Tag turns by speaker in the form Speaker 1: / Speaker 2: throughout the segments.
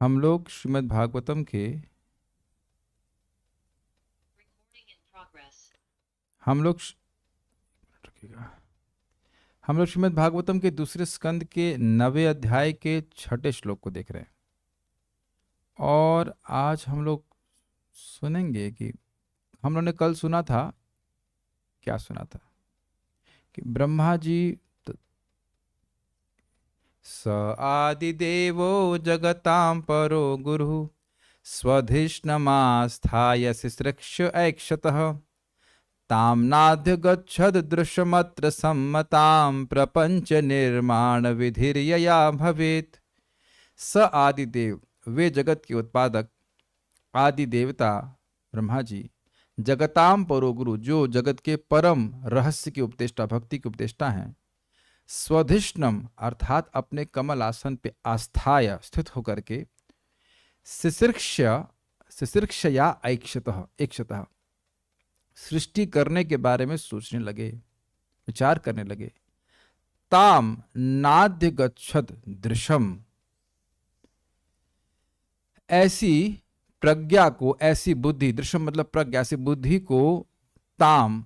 Speaker 1: हम लोग श्रीमद् भागवतम के हम लोग हम लोग श्रीमद् भागवतम के दूसरे स्कंद के 9वें अध्याय के 6ठे श्लोक को देख रहे हैं। और आज हम लोग सुनेंगे कि हम लोगों ने कल सुना था, क्या सुना था कि ब्रह्मा जी स आदिदेवो जगतां परो गुरु स्वधिष्णमास्थाय सिसृक्ष ऐक्षतः ताम्नाद्य गच्छद दृश्यमत्र सम्मतां प्रपंच निर्माण विधिर्यया भवेत्। स आदिदेव, वे जगत के उत्पादक आदि देवता ब्रह्मा जी, जगताम परो गुरु, जो जगत के परम रहस्य के उपदेष्टा, भक्ति के उपदेष्टा हैं। स्वधिष्णम अर्थात अपने कमल आसन पे आस्थाय स्थित होकर के सिसृक्षया ऐक्षतः सृष्टि करने के बारे में सोचने लगे, विचार करने लगे। ताम नाद्य गच्छद दृशम, ऐसी प्रज्ञा को, ऐसी बुद्धि, दृश्यम मतलब प्रज्ञा, ऐसी बुद्धि को, ताम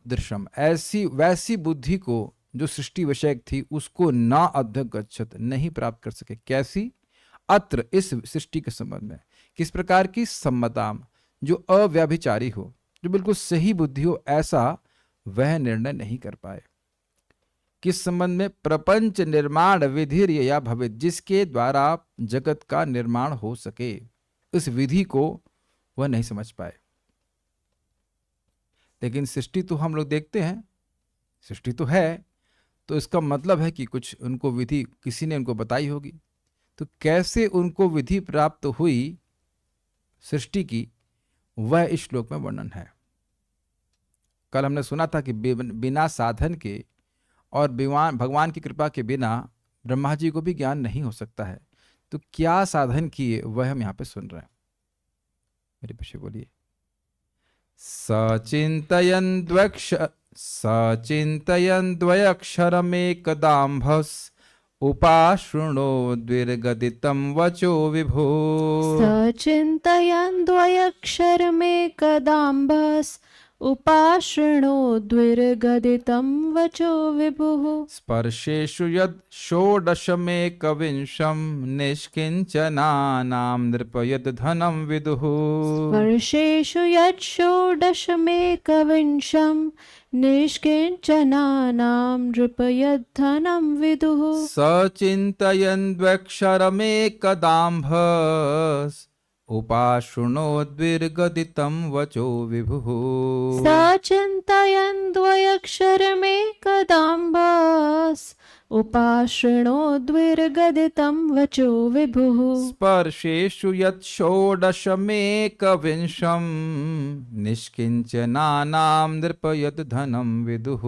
Speaker 1: दृश्यम, ऐसी वैसी बुद्धि को जो सृष्टि विषयक थी, उसको न अध्यगच्छत, नहीं प्राप्त कर सके। कैसी? अत्र, इस सृष्टि के संबंध में। किस प्रकार की? सम्मताम, जो अव्यभिचारी हो, जो बिल्कुल सही बुद्धि हो, ऐसा वह निर्णय नहीं कर पाए। किस संबंध में? प्रपंच निर्माण विधिर या भवित, जिसके द्वारा जगत का निर्माण हो सके, इस विधि को वह नहीं समझ पाए। लेकिन सृष्टि तो हम लोग देखते हैं, सृष्टि तो है, तो इसका मतलब है कि कुछ उनको विधि किसी ने उनको बताई होगी। तो कैसे उनको विधि प्राप्त हुई सृष्टि की, वह इस श्लोक में वर्णन है। कल हमने सुना था कि बिना साधन के और भगवान की कृपा के बिना ब्रह्मा जी को भी ज्ञान नहीं हो सकता है। तो क्या साधन किए, वह हम यहां पे सुन रहे हैं। मेरे पीछे बोलिए। सचिंतयन् द्वयक्षरमेकदाम्भस् उपाशृणो द्विर्गदितं वचो विभो।
Speaker 2: सचिन्तयन् द्वयक्षरमेकदाम्भस् उपाशृणो द्विर्गदितं वचो विभुः।
Speaker 1: स्पर्शेषु यद् षोडशमेकविंशं निष्किञ्चनानां नृपयद् धनं विदुः।
Speaker 2: स्पर्शेषु यत् षोडशमेकविंशं निष्किञ्चनानां नृपयद्धनं विदुः।
Speaker 1: सचिन्तयन् द्वयक्षरमेकदाम्भस् उपाशृणोद्विर्गदितं वचो विभुः।
Speaker 2: सचिन्तयन् द्वयक्षरमेकदाम्भस् उपाशृणोद्विर्गदितं वचो विभुः।
Speaker 1: स्पर्शेषु यत् षोडशमेकविंशं निष्किञ्चनानां नृपयद् धनं विदुः।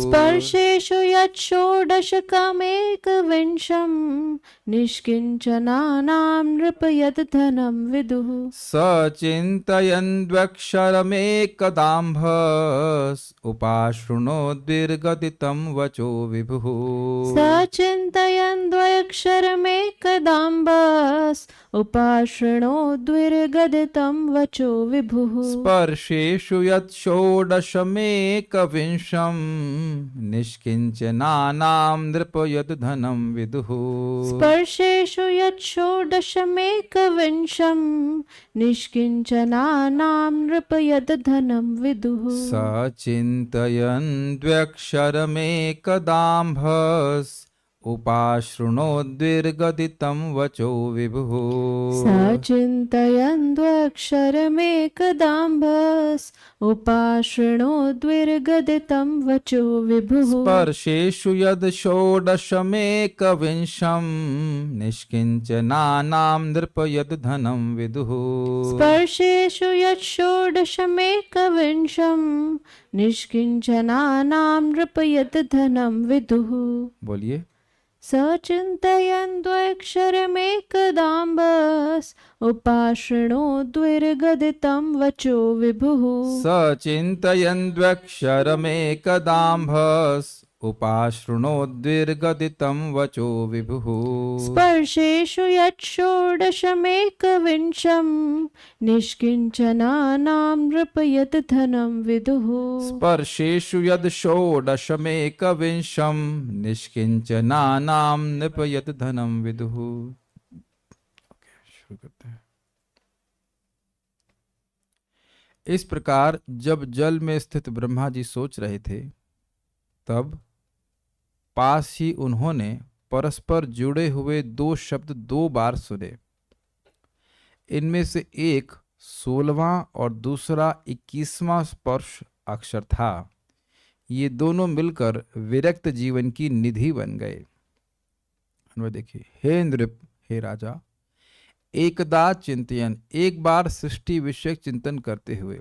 Speaker 2: स्पर्शेषु यत् षोडशकमेकविंशं निष्किञ्चनानां नृपयद् धनं विदुः।
Speaker 1: सचिन्तयन् द्वयक्षरमेकदाम्भस् उपाशृणोद्विर्गदितं वचो विभुः।
Speaker 2: सचिन्तयन् द्वयक्षरमेकदाम्भस् उपाशृणोद्विर्गदितं वचो विभुः।
Speaker 1: स्पर्शेषु यत् षोडशमेकविंशं निष्किञ्चनानां नृपयद् धनं विदुः।
Speaker 2: स्पर्शेषु यत् षोडशमेकविंशं निष्किञ्चनानां नृपयद् धनं विदुः।
Speaker 1: सचिन्तयन् द्वयक्षरमेकदाम्भस् उपाशृणोद्विर्गदितं वचो विभुः।
Speaker 2: सचिन्तयन् द्वयक्षरमेकदाम्भस् उपाशृणोद्विर्गदितं वचो विभुः।
Speaker 1: स्पर्शेषु यद् षोडशमेकविंशं निष्किञ्चनानां नृपयद् धनं विदुः।
Speaker 2: स्पर्शेषु यत् षोडशमेकविंशं निष्किञ्चनानां नृपयद् धनं विदुः।
Speaker 1: बोलिए।
Speaker 2: सचिन्तयन् द्वयक्षरमेकदाम्भस् उपाशृणोद्विर्गदितं वचो विभुः।
Speaker 1: सचिन्तयन् द्वयक्षरमेकदाम्भस् उपाशृणोद्विर्गदितं वचो विभुः
Speaker 2: स्पर्शेषु यच्छोडशमेकविंशं निष्किञ्चनानां नृपयत् धनं विदुः
Speaker 1: स्पर्शेषु यद षोडशमेकविंशं निष्किंचनानां निपयत धनं विदुः। शुरू करते हैं। इस प्रकार जब जल में स्थित ब्रह्मा जी सोच रहे थे, तब पास ही उन्होंने परस्पर जुड़े हुए दो शब्द 2 बार सुने। इनमें से एक 16वां और दूसरा 21वां स्पर्श अक्षर था। ये दोनों मिलकर विरक्त जीवन की निधि बन गए। अन्वय देखिए। हे नृप, हे राजा, एकदा चिंतन, एक बार सृष्टि विषयक चिंतन करते हुए।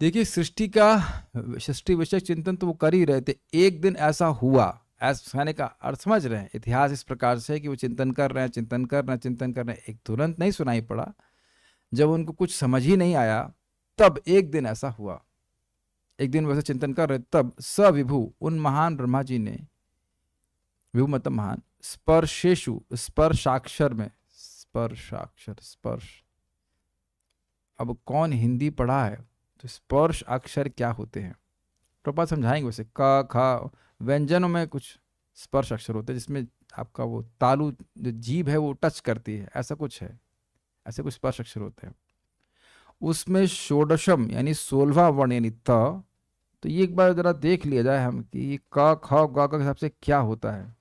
Speaker 1: देखिए, सृष्टि विषयक चिंतन तो वो कर ही रहे थे। एक दिन ऐसा हुआ, ऐसा कहने का अर्थ समझ रहे हैं। इतिहास इस प्रकार से है कि वो चिंतन कर रहे हैं। एक तुरंत नहीं सुनाई पड़ा, जब उनको कुछ समझ ही नहीं आया, तब एक दिन ऐसा हुआ। एक दिन वैसे चिंतन कर रहे, तब सविभु, उन महान ब्रह्मा जी ने, विभु मतलब महान, स्पर्शेषु, स्पर्शाक्षर में, स्पर्श। अब कौन हिंदी पढ़ा है तो स्पर्श अक्षर क्या होते हैं प्रभुपाद समझाएंगे। वैसे क ख व्यंजनों में कुछ स्पर्श अक्षर होते हैं, जिसमें आपका वो तालु जो जीभ है वो टच करती है, ऐसा कुछ है, ऐसे कुछ स्पर्श अक्षर होते हैं। उसमें षोडशम यानी 16वां वर्ण यानी त, तो ये एक बार जरा देख लिया जाए हम कि ये क ख ग के हिसाब से क्या होता है।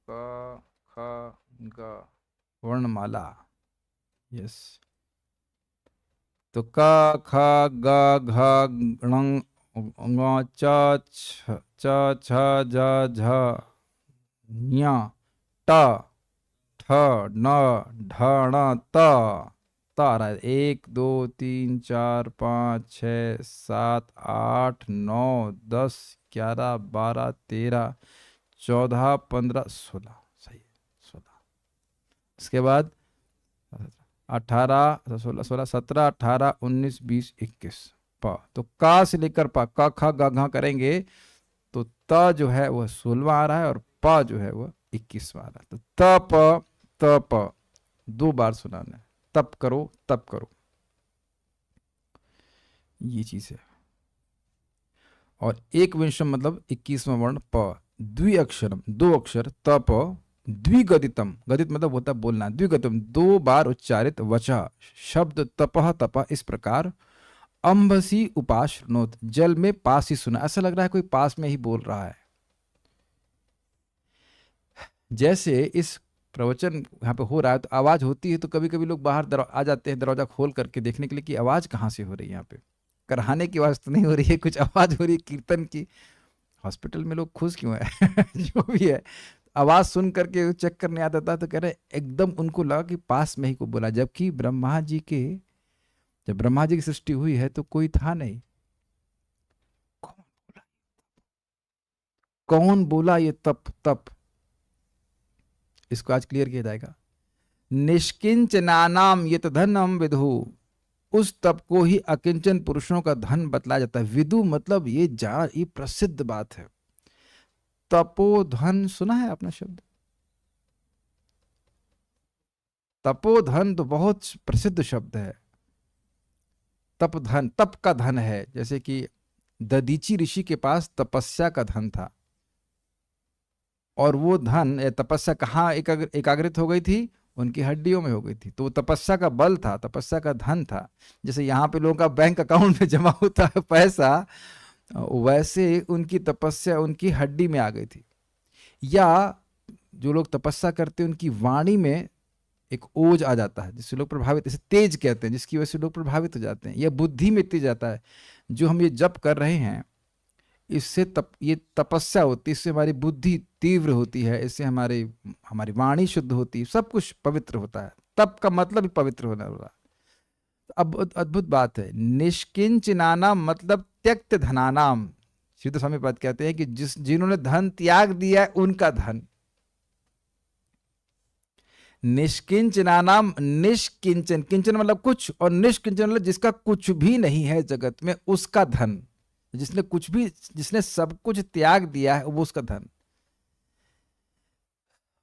Speaker 1: क ख ग वर्णमाला, यस। तो क ख ग घ ङ च छ ज झ ञ ट ठ न ढ ण त आ रहा है। 1 2 3 4 5 6 7 8 9 10 11 12 13 14 15 16, सही है 16। इसके बाद 18 16 17 18 19 20 21 प। तो का से लेकर प, क ख ग घ करेंगे तो त जो है वह 16वां आ रहा है और प जो है वह 21वां आ रहा है। तो त प 2 बार सुनाना है। तप करो, ये चीज है। और एक विंशम मतलब 21वां वर्ण प। द्विअक्षरम, 2 अक्षर, तप, द्विगदितम, गदित मतलब होता बोलना, द्विगदितम 2 बार उच्चारित वचा शब्द तपह इस प्रकार अंबसी उपाश्रनोत, जल में पास ही सुना। ऐसा लग रहा है कोई पास में ही बोल रहा है। जैसे इस प्रवचन यहाँ पे हो रहा है तो आवाज होती है, तो कभी कभी लोग बाहर आ जाते हैं दरवाजा खोल करके देखने के लिए कि आवाज कहाँ से हो रही है। यहाँ पे कराने की आवाज तो नहीं हो रही है, कुछ आवाज हो रही है कीर्तन की। हॉस्पिटल में लोग खुश क्यों है जो भी है, आवाज सुन करके चेक करने आता था तो कह रहे एकदम उनको लगा कि पास में ही को बोला, जबकि जब ब्रह्मा जी की सृष्टि हुई है तो कोई था नहीं। कौन बोला ये तप? इसको आज क्लियर किया जाएगा। निष्किंचनानाम यत धनम विदु, उस तप को ही अकिंचन पुरुषों का धन बतलाया जाता है। विदु मतलब ये प्रसिद्ध बात है। तपोधन सुना है आपने शब्द? तपोधन तो बहुत प्रसिद्ध शब्द है। तपधन, तप का धन है। जैसे कि ददीची ऋषि के पास तपस्या का धन था, और वो धन तपस्या कहाँ एकाग्रित हो गई थी? उनकी हड्डियों में हो गई थी। तो वो तपस्या का बल था, तपस्या का धन था। जैसे यहाँ पे लोगों का बैंक अकाउंट में जमा होता है पैसा, वैसे उनकी तपस्या उनकी हड्डी में आ गई थी। या जो लोग तपस्या करते हैं उनकी वाणी में एक ओज आ जाता है, जिससे लोग प्रभावित, इसे तेज कहते हैं, जिसकी वजह से लोग प्रभावित हो जाते हैं। यह बुद्धि में तेज जाता है। जो हम ये जप कर रहे हैं, इससे ये तपस्या होती है, इससे हमारी बुद्धि तीव्र होती है, इससे हमारी वाणी शुद्ध होती है, सब कुछ पवित्र होता है। तप का मतलब ही पवित्र होना होगा। अब अद्भुत बात है। निष्किंचनाना मतलब त्यक्त धनानाम। सिद्ध स्वामी पाद कहते हैं कि जिन्होंने धन त्याग दिया है उनका धन। निष्किंचनानाम, निष्किंचन, किंचन मतलब कुछ, और निष्किंचन मतलब जिसका कुछ भी नहीं है जगत में, उसका धन। जिसने सब कुछ त्याग दिया है वो उसका धन।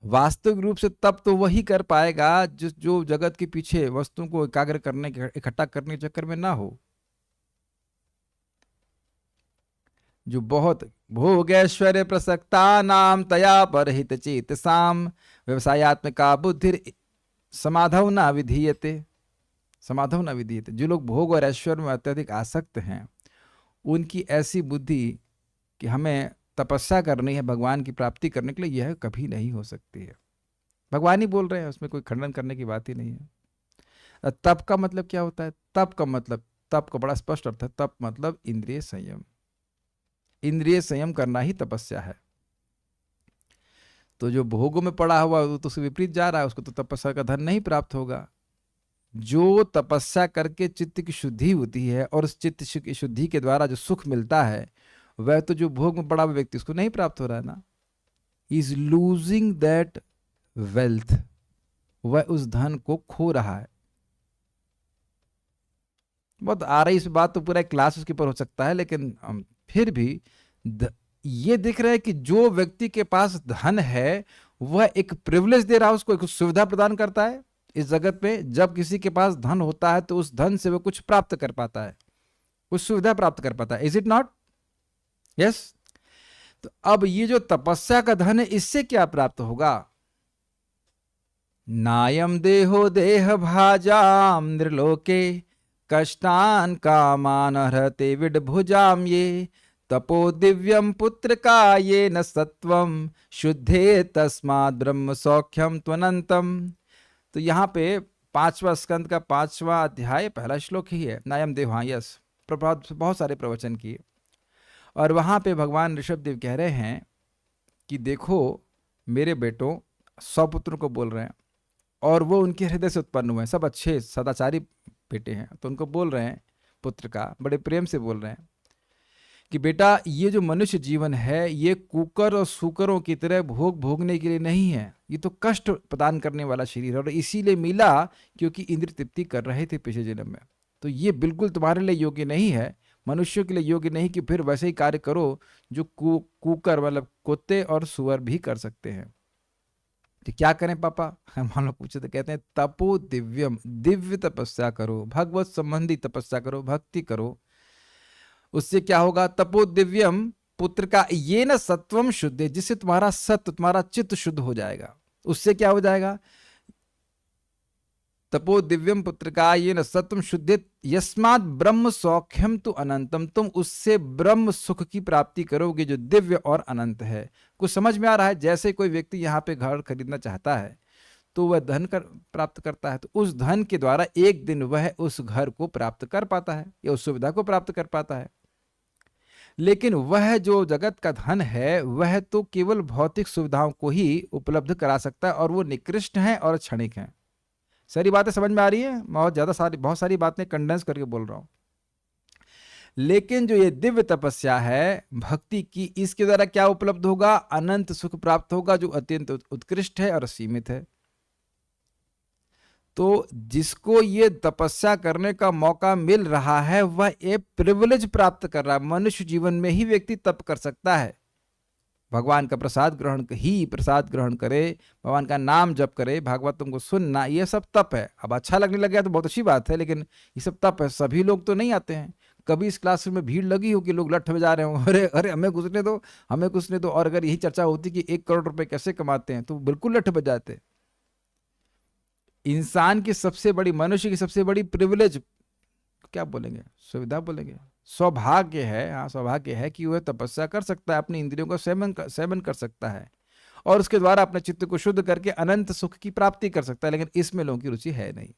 Speaker 1: वास्तविक रूप से तप तो वही कर पाएगा जो जगत के पीछे वस्तुओं को एकाग्र करने के, इकट्ठा करने के चक्कर में ना हो, जो बहुत भोग ऐश्वर्य प्रसक्ता नाम तया परहित चेतसाम व्यवसायत्मका बुद्धि समाधव न विधीयते। समाधव न विधीयते, जो लोग भोग और ऐश्वर्य में अत्यधिक आसक्त हैं उनकी ऐसी बुद्धि कि हमें तपस्या करनी है भगवान की प्राप्ति करने के लिए, यह कभी नहीं हो सकती है। भगवान ही बोल रहे हैं, उसमें कोई खंडन करने की बात ही नहीं है। तप का मतलब क्या होता है? तप का बड़ा स्पष्ट अर्थ है। तप मतलब इंद्रिय संयम। इंद्रिय संयम करना ही तपस्या है। तो जो भोगों में पड़ा हुआ वो तो उसके विपरीत जा रहा है, उसको तो तपस्या का धन नहीं प्राप्त होगा। जो तपस्या करके चित्त की शुद्धि होती है और उस चित्त की शुद्धि के द्वारा जो सुख मिलता है वह तो जो भोग में पड़ा हुआ व्यक्ति उसको नहीं प्राप्त हो रहा है ना। इज लूजिंग दैट वेल्थ, वह उस धन को खो रहा है। बहुत आ रही इस बात तो पूरा क्लास उसके ऊपर हो सकता है, लेकिन फिर भी ये दिख रहा है कि जो व्यक्ति के पास धन है वह एक प्रिविलेज दे रहा है, उसको एक सुविधा प्रदान करता है इस जगत में। जब किसी के पास धन होता है तो उस धन से वह कुछ प्राप्त कर पाता है, कुछ सुविधा प्राप्त कर पाता है। Is it not? यस। तो अब ये जो तपस्या का धन है इससे क्या प्राप्त होगा? नायम देहो देह भाजाम निर्लोके कष्टान कामान हरते विडभुजाम ये तपो दिव्यम पुत्र का ये न सत्वम शुद्धे तस्मात् ब्रह्म सौख्यम त्वनंतम। तो यहाँ पे 5वां स्कंद का 5वां अध्याय पहला श्लोक ही है, नायम देव। हाँ यस, बहुत सारे प्रवचन किए और वहाँ पे भगवान ऋषभदेव कह रहे हैं कि देखो मेरे बेटों, 100 पुत्रों को बोल रहे हैं और वो उनके हृदय से उत्पन्न हुए हैं, सब अच्छे सदाचारी बेटे हैं। तो उनको बोल रहे हैं, पुत्र का बड़े प्रेम से बोल रहे हैं कि बेटा ये जो मनुष्य जीवन है ये कुकर और सूकरों की तरह भोग भोगने के लिए नहीं है, ये तो कष्ट प्रदान करने वाला शरीर है और इसीलिए मिला क्योंकि इंद्रिय तृप्ति कर रहे थे पिछले जन्म में। तो ये बिल्कुल तुम्हारे लिए योग्य नहीं है, मनुष्यों के लिए योग्य नहीं कि फिर वैसे ही कार्य करो जो कुकर मतलब कुत्ते और सुअर भी कर सकते हैं। तो क्या करें पापा? मान लो पूछे तो कहते हैं तपो दिव्यम, दिव्य तपस्या करो, भगवत संबंधी तपस्या करो, भक्ति करो। उससे क्या होगा? तपो दिव्यम पुत्र का ये न सत्वम शुद्ध, जिससे तुम्हारा सत्व, तुम्हारा चित्त शुद्ध हो जाएगा। उससे क्या हो जाएगा? तपो दिव्यम पुत्र का ये न सत्वम शुद्ध यस्मात् ब्रह्म सौख्यम तो अनंतम, तुम उससे ब्रह्म सुख की प्राप्ति करोगे जो दिव्य और अनंत है। कुछ समझ में आ रहा है? जैसे कोई व्यक्ति यहाँ पे घर खरीदना चाहता है तो वह धन प्राप्त करता है, तो उस धन के द्वारा एक दिन वह उस घर को प्राप्त कर पाता है या उस सुविधा को प्राप्त कर पाता है। लेकिन वह जो जगत का धन है वह तो केवल भौतिक सुविधाओं को ही उपलब्ध करा सकता है और वो निकृष्ट हैं और क्षणिक हैं। सारी बातें समझ में आ रही है? बहुत सारी बातें कंडेंस करके बोल रहा हूं। लेकिन जो ये दिव्य तपस्या है भक्ति की, इसके द्वारा क्या उपलब्ध होगा? अनंत सुख प्राप्त होगा जो अत्यंत उत्कृष्ट है और सीमित है। तो जिसको ये तपस्या करने का मौका मिल रहा है वह एक प्रिविलेज प्राप्त कर रहा है। मनुष्य जीवन में ही व्यक्ति तप कर सकता है, भगवान का प्रसाद ग्रहण करे, भगवान का नाम जप करे, भागवतों को सुनना, ये सब तप है। अब अच्छा लगने लग गया तो बहुत अच्छी बात है, लेकिन ये सब तप है। सभी लोग तो नहीं आते हैं। कभी इस क्लास में भीड़ लगी हो कि लोग लठ बजा रहे हो, अरे अरे हमें घुसने दो, हमें घुसने दो। और अगर यही चर्चा होती कि 1 करोड़ रुपए कैसे कमाते हैं तो बिल्कुल लठ बजाते। इंसान की सबसे बड़ी, मनुष्य की सबसे बड़ी प्रिविलेज क्या बोलेंगे, सुविधा बोलेंगे, सौभाग्य है। हाँ, सौभाग्य है कि वह तपस्या कर सकता है, अपनी इंद्रियों का सेवन कर सकता है और उसके द्वारा अपने चित्त को शुद्ध करके अनंत सुख की प्राप्ति कर सकता है। लेकिन इसमें लोगों की रुचि है नहीं।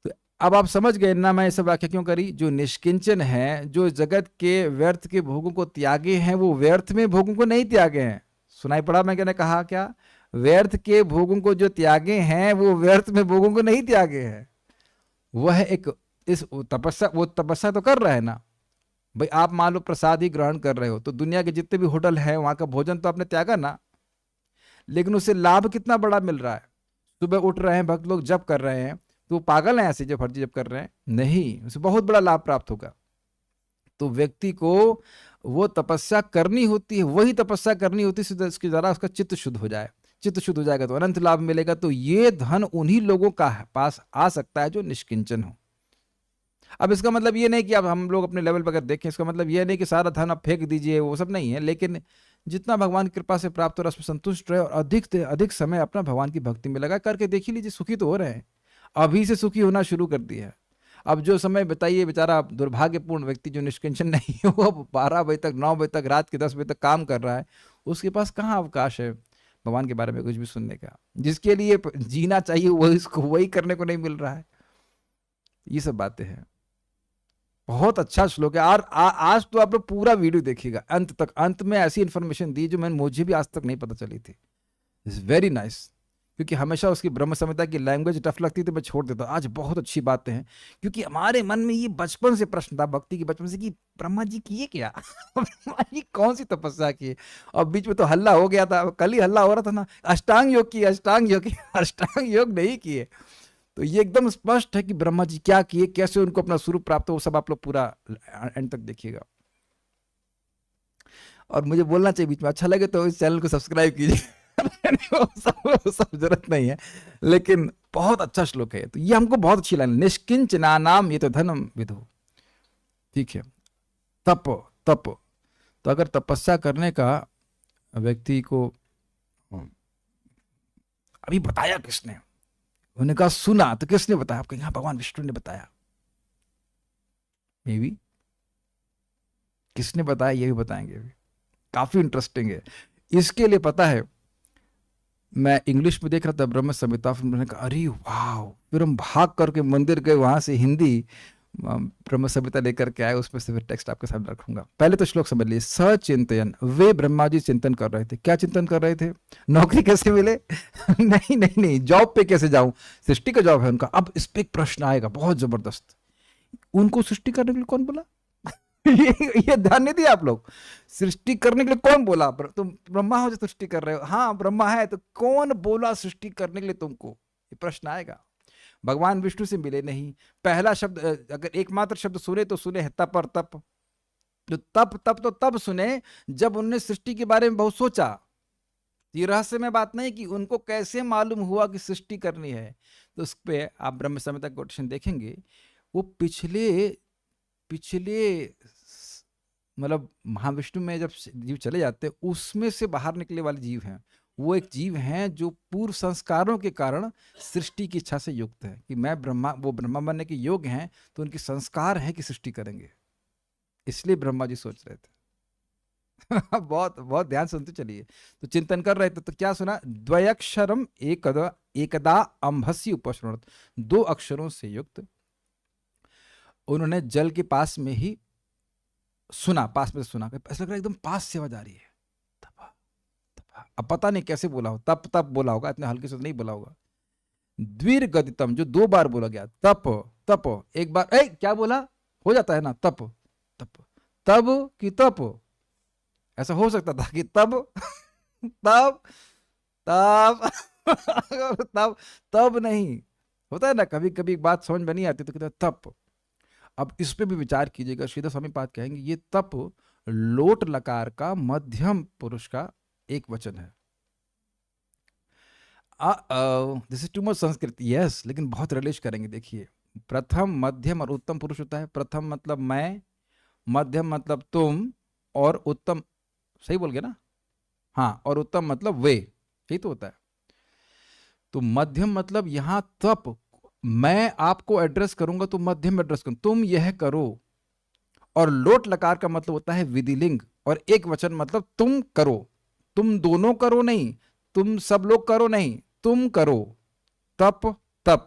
Speaker 1: तो अब आप समझ गए ना मैं ये सब व्याख्या क्यों करी? जो निष्किंचन है, जो जगत के व्यर्थ के भोगों को त्यागे हैं, वो व्यर्थ में भोगों को नहीं त्यागे हैं। सुनाई पड़ा मैं कहने कहा क्या? व्यर्थ के भोगों को जो त्यागे हैं वो व्यर्थ में भोगों को नहीं त्यागे हैं। वह एक वो तपस्या तो कर रहा है ना भाई। आप मान लो प्रसाद ही ग्रहण कर रहे हो तो दुनिया के जितने भी होटल हैं वहां का भोजन तो आपने त्यागा ना, लेकिन उससे लाभ कितना बड़ा मिल रहा है। सुबह उठ रहे हैं भक्त लोग, जप कर रहे हैं, तो पागल हैं ऐसे जो फर्जी जप कर रहे हैं? नहीं, उससे बहुत बड़ा लाभ प्राप्त होगा। तो व्यक्ति को वो तपस्या करनी होती है, वही तपस्या करनी होती है इसके द्वारा उसका चित्त शुद्ध हो जाए। चित्त शुद्ध हो जाएगा तो अनंत लाभ मिलेगा। तो ये धन उन्हीं लोगों का पास आ सकता है जो निष्किंचन हो। अब इसका मतलब ये नहीं कि अब हम लोग अपने लेवल पर अगर देखें, इसका मतलब ये नहीं कि सारा धन आप फेंक दीजिए, वो सब नहीं है, लेकिन जितना भगवान की कृपा से प्राप्त हो रहा है उसमें संतुष्ट रहे और अधिक से अधिक समय अपना भगवान की भक्ति में लगा। करके देख ही लीजिए, सुखी तो हो रहे हैं, अभी से सुखी होना शुरू कर दिया है। अब जो समय बताइए, बेचारा दुर्भाग्यपूर्ण व्यक्ति जो निष्किंचन नहीं है, वो 12 बजे तक, 9 बजे तक, रात के 10 बजे तक काम कर रहा है, उसके पास कहाँ अवकाश है भगवान के बारे में कुछ भी सुनने का। जिसके लिए जीना चाहिए वही इसको वही करने को नहीं मिल रहा है। ये सब बातें हैं। बहुत अच्छा श्लोक है। और आज तो आप लोग पूरा वीडियो देखिएगा अंत तक। अंत में ऐसी इन्फॉर्मेशन दी जो मुझे भी आज तक नहीं पता चली थी। It's very nice. क्योंकि हमेशा उसकी ब्रह्म संहिता की लैंग्वेज टफ लगती थी, मैं छोड़ देता। आज बहुत अच्छी बातें हैं, क्योंकि हमारे मन में ये बचपन से प्रश्न था, भक्ति की बचपन से, कि ब्रह्मा जी किए क्या ब्रह्मा जी कौन सी तपस्या की। और बीच में तो हल्ला हो गया था, कल ही हल्ला हो रहा था ना, अष्टांग योग की, अष्टांग योग की। अष्टांग योग नहीं किए। तो ये एकदम स्पष्ट है कि ब्रह्मा जी क्या किए, कैसे उनको अपना स्वरूप प्राप्त हो, वो सब आप लोग पूरा एंड तक देखिएगा। और मुझे बोलना चाहिए बीच में, अच्छा लगे तो इस चैनल को सब्सक्राइब कीजिए। वो सब जरूरत नहीं है, लेकिन बहुत अच्छा श्लोक है। तो ये हमको बहुत अच्छी लाइन, निष्किंचनानाम ये तो धनम विदु। ठीक है, तप तप। तो अगर तपस्या करने का व्यक्ति को अभी बताया किसने, उन्होंने कहा सुना, तो किसने बताया? आपको यहाँ भगवान विष्णु ने बताया। ये भी किसने बताया, ये भी बताएंगे। अभी काफी इंटरेस्टिंग है। इसके लिए पता है, मैं इंग्लिश में देख रहा था ब्रह्म संहिता, फिर मैंने कहा अरे वाह। फिर हम भाग करके मंदिर गए, वहां से हिंदी ब्रह्म संहिता लेकर के आए। उसमें से फिर टेक्स्ट आपके सामने रखूंगा। पहले तो श्लोक समझ लीजिए। सचिंतन, वे ब्रह्मा जी चिंतन कर रहे थे। क्या चिंतन कर रहे थे? नौकरी कैसे मिले? नहीं नहीं नहीं, जॉब पे कैसे जाऊं, सृष्टि का जॉब है उनका। अब इस पे एक प्रश्न आएगा बहुत जबरदस्त, उनको सृष्टि करने के लिए कौन बोला? ये ध्यान नहीं दिया आप लोग? सृष्टि करने के लिए कौन बोला? तुम ब्रह्मा हो जो सृष्टि कर रहे हो? हाँ ब्रह्मा है, तो कौन बोला सृष्टि करने के लिए तुमको? ये प्रश्न आएगा। भगवान विष्णु से मिले नहीं। पहला शब्द, अगर एकमात्र शब्द सुने तो सुने है तप और तप। जो तप तप तो तब सुने जब उन्होंने सृष्टि के बारे में बहुत सोचा। ये रहस्यमय बात नहीं कि उनको कैसे मालूम हुआ कि सृष्टि करनी है। तो उस पर आप ब्रह्म संहिता कोटेशन देखेंगे, वो पिछले मतलब महाविष्णु में जब जीव चले जाते हैं, उसमें से बाहर निकले वाले जीव हैं। वो एक जीव हैं जो पूर्व संस्कारों के कारण सृष्टि की इच्छा से युक्त है कि मैं ब्रह्मा, वो ब्रह्मा बनने के योग्य हैं, तो उनके संस्कार हैं कि सृष्टि करेंगे। इसलिए ब्रह्मा जी सोच रहे थे। बहुत बहुत ध्यान सुनते चलिए। तो चिंतन कर रहे थे, तो क्या सुना? द्वयक्षरम एकदा अंभस्य उपशृणुत। 2 अक्षरों से युक्त उन्होंने जल के पास में ही सुना, पास में सुना। ऐसा लग रहा है एकदम पास से आवाज आ रही है, तपा तपा। अब पता नहीं कैसे बोला हो, तप तप बोला होगा, इतने हल्के से नहीं बोला होगा। द्विर्गदितम, जो 2 बार बोला गया, तप तप। एक बार क्या बोला, हो जाता है ना, तप तप, तब कि तप। ऐसा हो सकता था कि तब तब तब तब तब नहीं होता है ना, कभी कभी बात समझ में नहीं आती तो कहते तप। अब इस पे भी विचार कीजिएगा। श्रीधर स्वामी पाद कहेंगे ये तप लोट लकार का मध्यम पुरुष का एक वचन है। This is too much Sanskrit, yes, लेकिन बहुत रिलेश करेंगे। देखिए, प्रथम मध्यम और उत्तम पुरुष होता है। प्रथम मतलब मैं, मध्यम मतलब तुम, और उत्तम, सही बोल गया ना? हाँ, और उत्तम मतलब वे, यही तो होता है। तो मध्यम मतलब यहां तप, मैं आपको एड्रेस करूंगा तो मध्यम एड्रेस करूं, तुम यह करो। और लोट लकार का मतलब होता है विधिलिंग, और एक वचन मतलब तुम करो। तुम दोनों करो नहीं, तुम सब लोग करो नहीं, तुम करो। तप तप,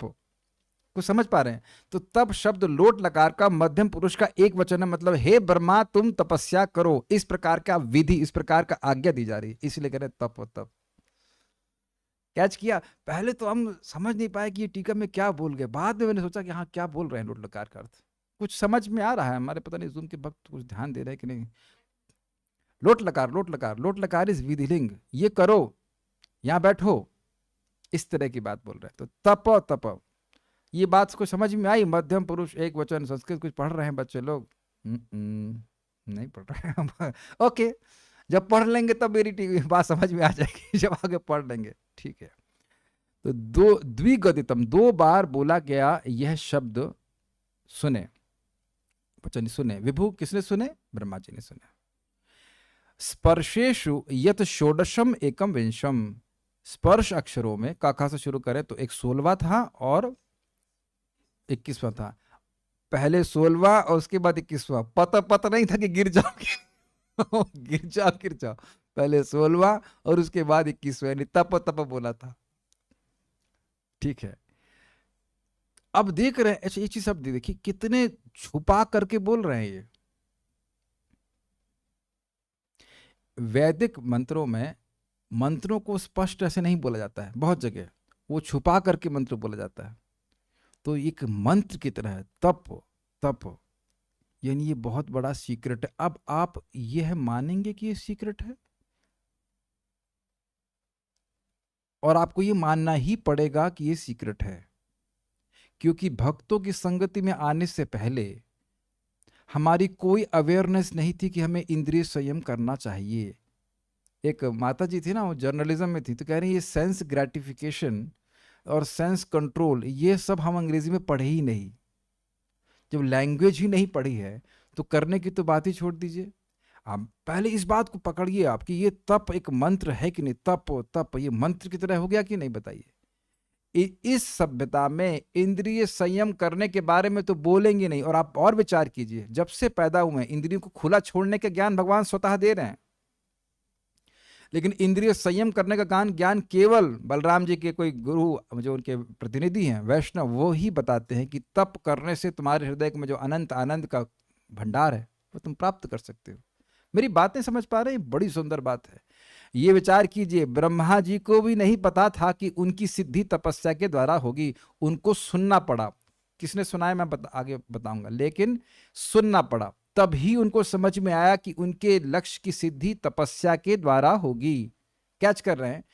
Speaker 1: कुछ समझ पा रहे हैं? तो तप शब्द लोट लकार का मध्यम पुरुष का एक वचन है। मतलब हे ब्रह्मा तुम तपस्या करो, इस प्रकार का विधि, इस प्रकार का आज्ञा दी जा रही है, इसलिए कह रहे तप तप। कैच किया? पहले तो हम समझ नहीं पाए कि ये टीका में क्या बोल गए। बाद में मैंने सोचा कि हाँ क्या बोल रहे हैं लोट लकार का अर्थ। कुछ समझ में आ रहा है हमारे, पता नहीं जूम के भक्त कुछ ध्यान दे रहे हैं कि नहीं। लोट लकार, लोट लकार, लोट लकार इज विधिलिंग, ये करो, यहां बैठो, इस तरह की बात बोल रहे हैं। तो तप तप, ये बात को समझ में आई। मध्यम पुरुष एक वचन, संस्कृत कुछ पढ़ रहे हैं बच्चे लोग, नहीं पढ़ रहे हैं। ओके, जब पढ़ लेंगे तब मेरी बात समझ में आ जाएगी, जब आगे पढ़ लेंगे। ठीक है, तो द्विगदितम 2 बार बोला गया यह शब्द सुने, बच्चन सुने, विभु किसने सुने? ब्रह्मा जी ने सुने। स्पर्शेषु यत षोडशम एकम विंशम, स्पर्श अक्षरों में काका से शुरू करें तो एक 16वां था और 21वां था। पहले 16वां और उसके बाद 21वां। पता नहीं था कि गिर जाओगे। गिर जाओ। पहले 16वां और उसके बाद 21वां, यानी तप बोला था। ठीक है, अब देख रहे हैं, अच्छा एक चीज सब देखिए कितने छुपा करके बोल रहे हैं ये। वैदिक मंत्रों में मंत्रों को स्पष्ट ऐसे नहीं बोला जाता है, बहुत जगह वो छुपा करके मंत्र बोला जाता है। तो एक मंत्र की तरह है तप, यानी ये बहुत बड़ा सीक्रेट है। अब आप यह मानेंगे कि ये सीक्रेट है, और आपको ये मानना ही पड़ेगा कि ये सीक्रेट है, क्योंकि भक्तों की संगति में आने से पहले हमारी कोई अवेयरनेस नहीं थी कि हमें इंद्रिय संयम करना चाहिए। एक माता जी थी ना, वो जर्नलिज्म में थी, तो कह रही ये सेंस ग्रेटिफिकेशन और सेंस कंट्रोल ये सब हम अंग्रेजी में पढ़े ही नहीं। जब लैंग्वेज ही नहीं पढ़ी है तो करने की तो बात ही छोड़ दीजिए। आप पहले इस बात को पकड़िए आप कि ये तप एक मंत्र है कि नहीं। तप ये मंत्र की तरह हो गया कि नहीं, बताइए। इस सभ्यता में इंद्रिय संयम करने के बारे में तो बोलेंगे नहीं। और आप और विचार कीजिए, जब से पैदा हुए इंद्रियों को खुला छोड़ने का ज्ञान भगवान स्वतः दे रहे हैं, लेकिन इंद्रिय संयम करने का ज्ञान केवल बलराम जी के कोई गुरु जो उनके प्रतिनिधि हैं वैष्णव, वो ही बताते हैं कि तप करने से तुम्हारे हृदय में जो अनंत आनंद का भंडार है वो तुम प्राप्त कर सकते हो। मेरी बातें समझ पा रहे हैं? बड़ी सुंदर बात है। ये विचार कीजिए, ब्रह्मा जी को भी नहीं पता था कि उनकी सिद्धि तपस्या के द्वारा होगी। उनको सुनना पड़ा। किसने सुनाया मैं आगे बताऊंगा, लेकिन सुनना पड़ा, तभी उनको समझ में आया कि उनके लक्ष्य की सिद्धि तपस्या के द्वारा होगी। कैच कर रहे हैं?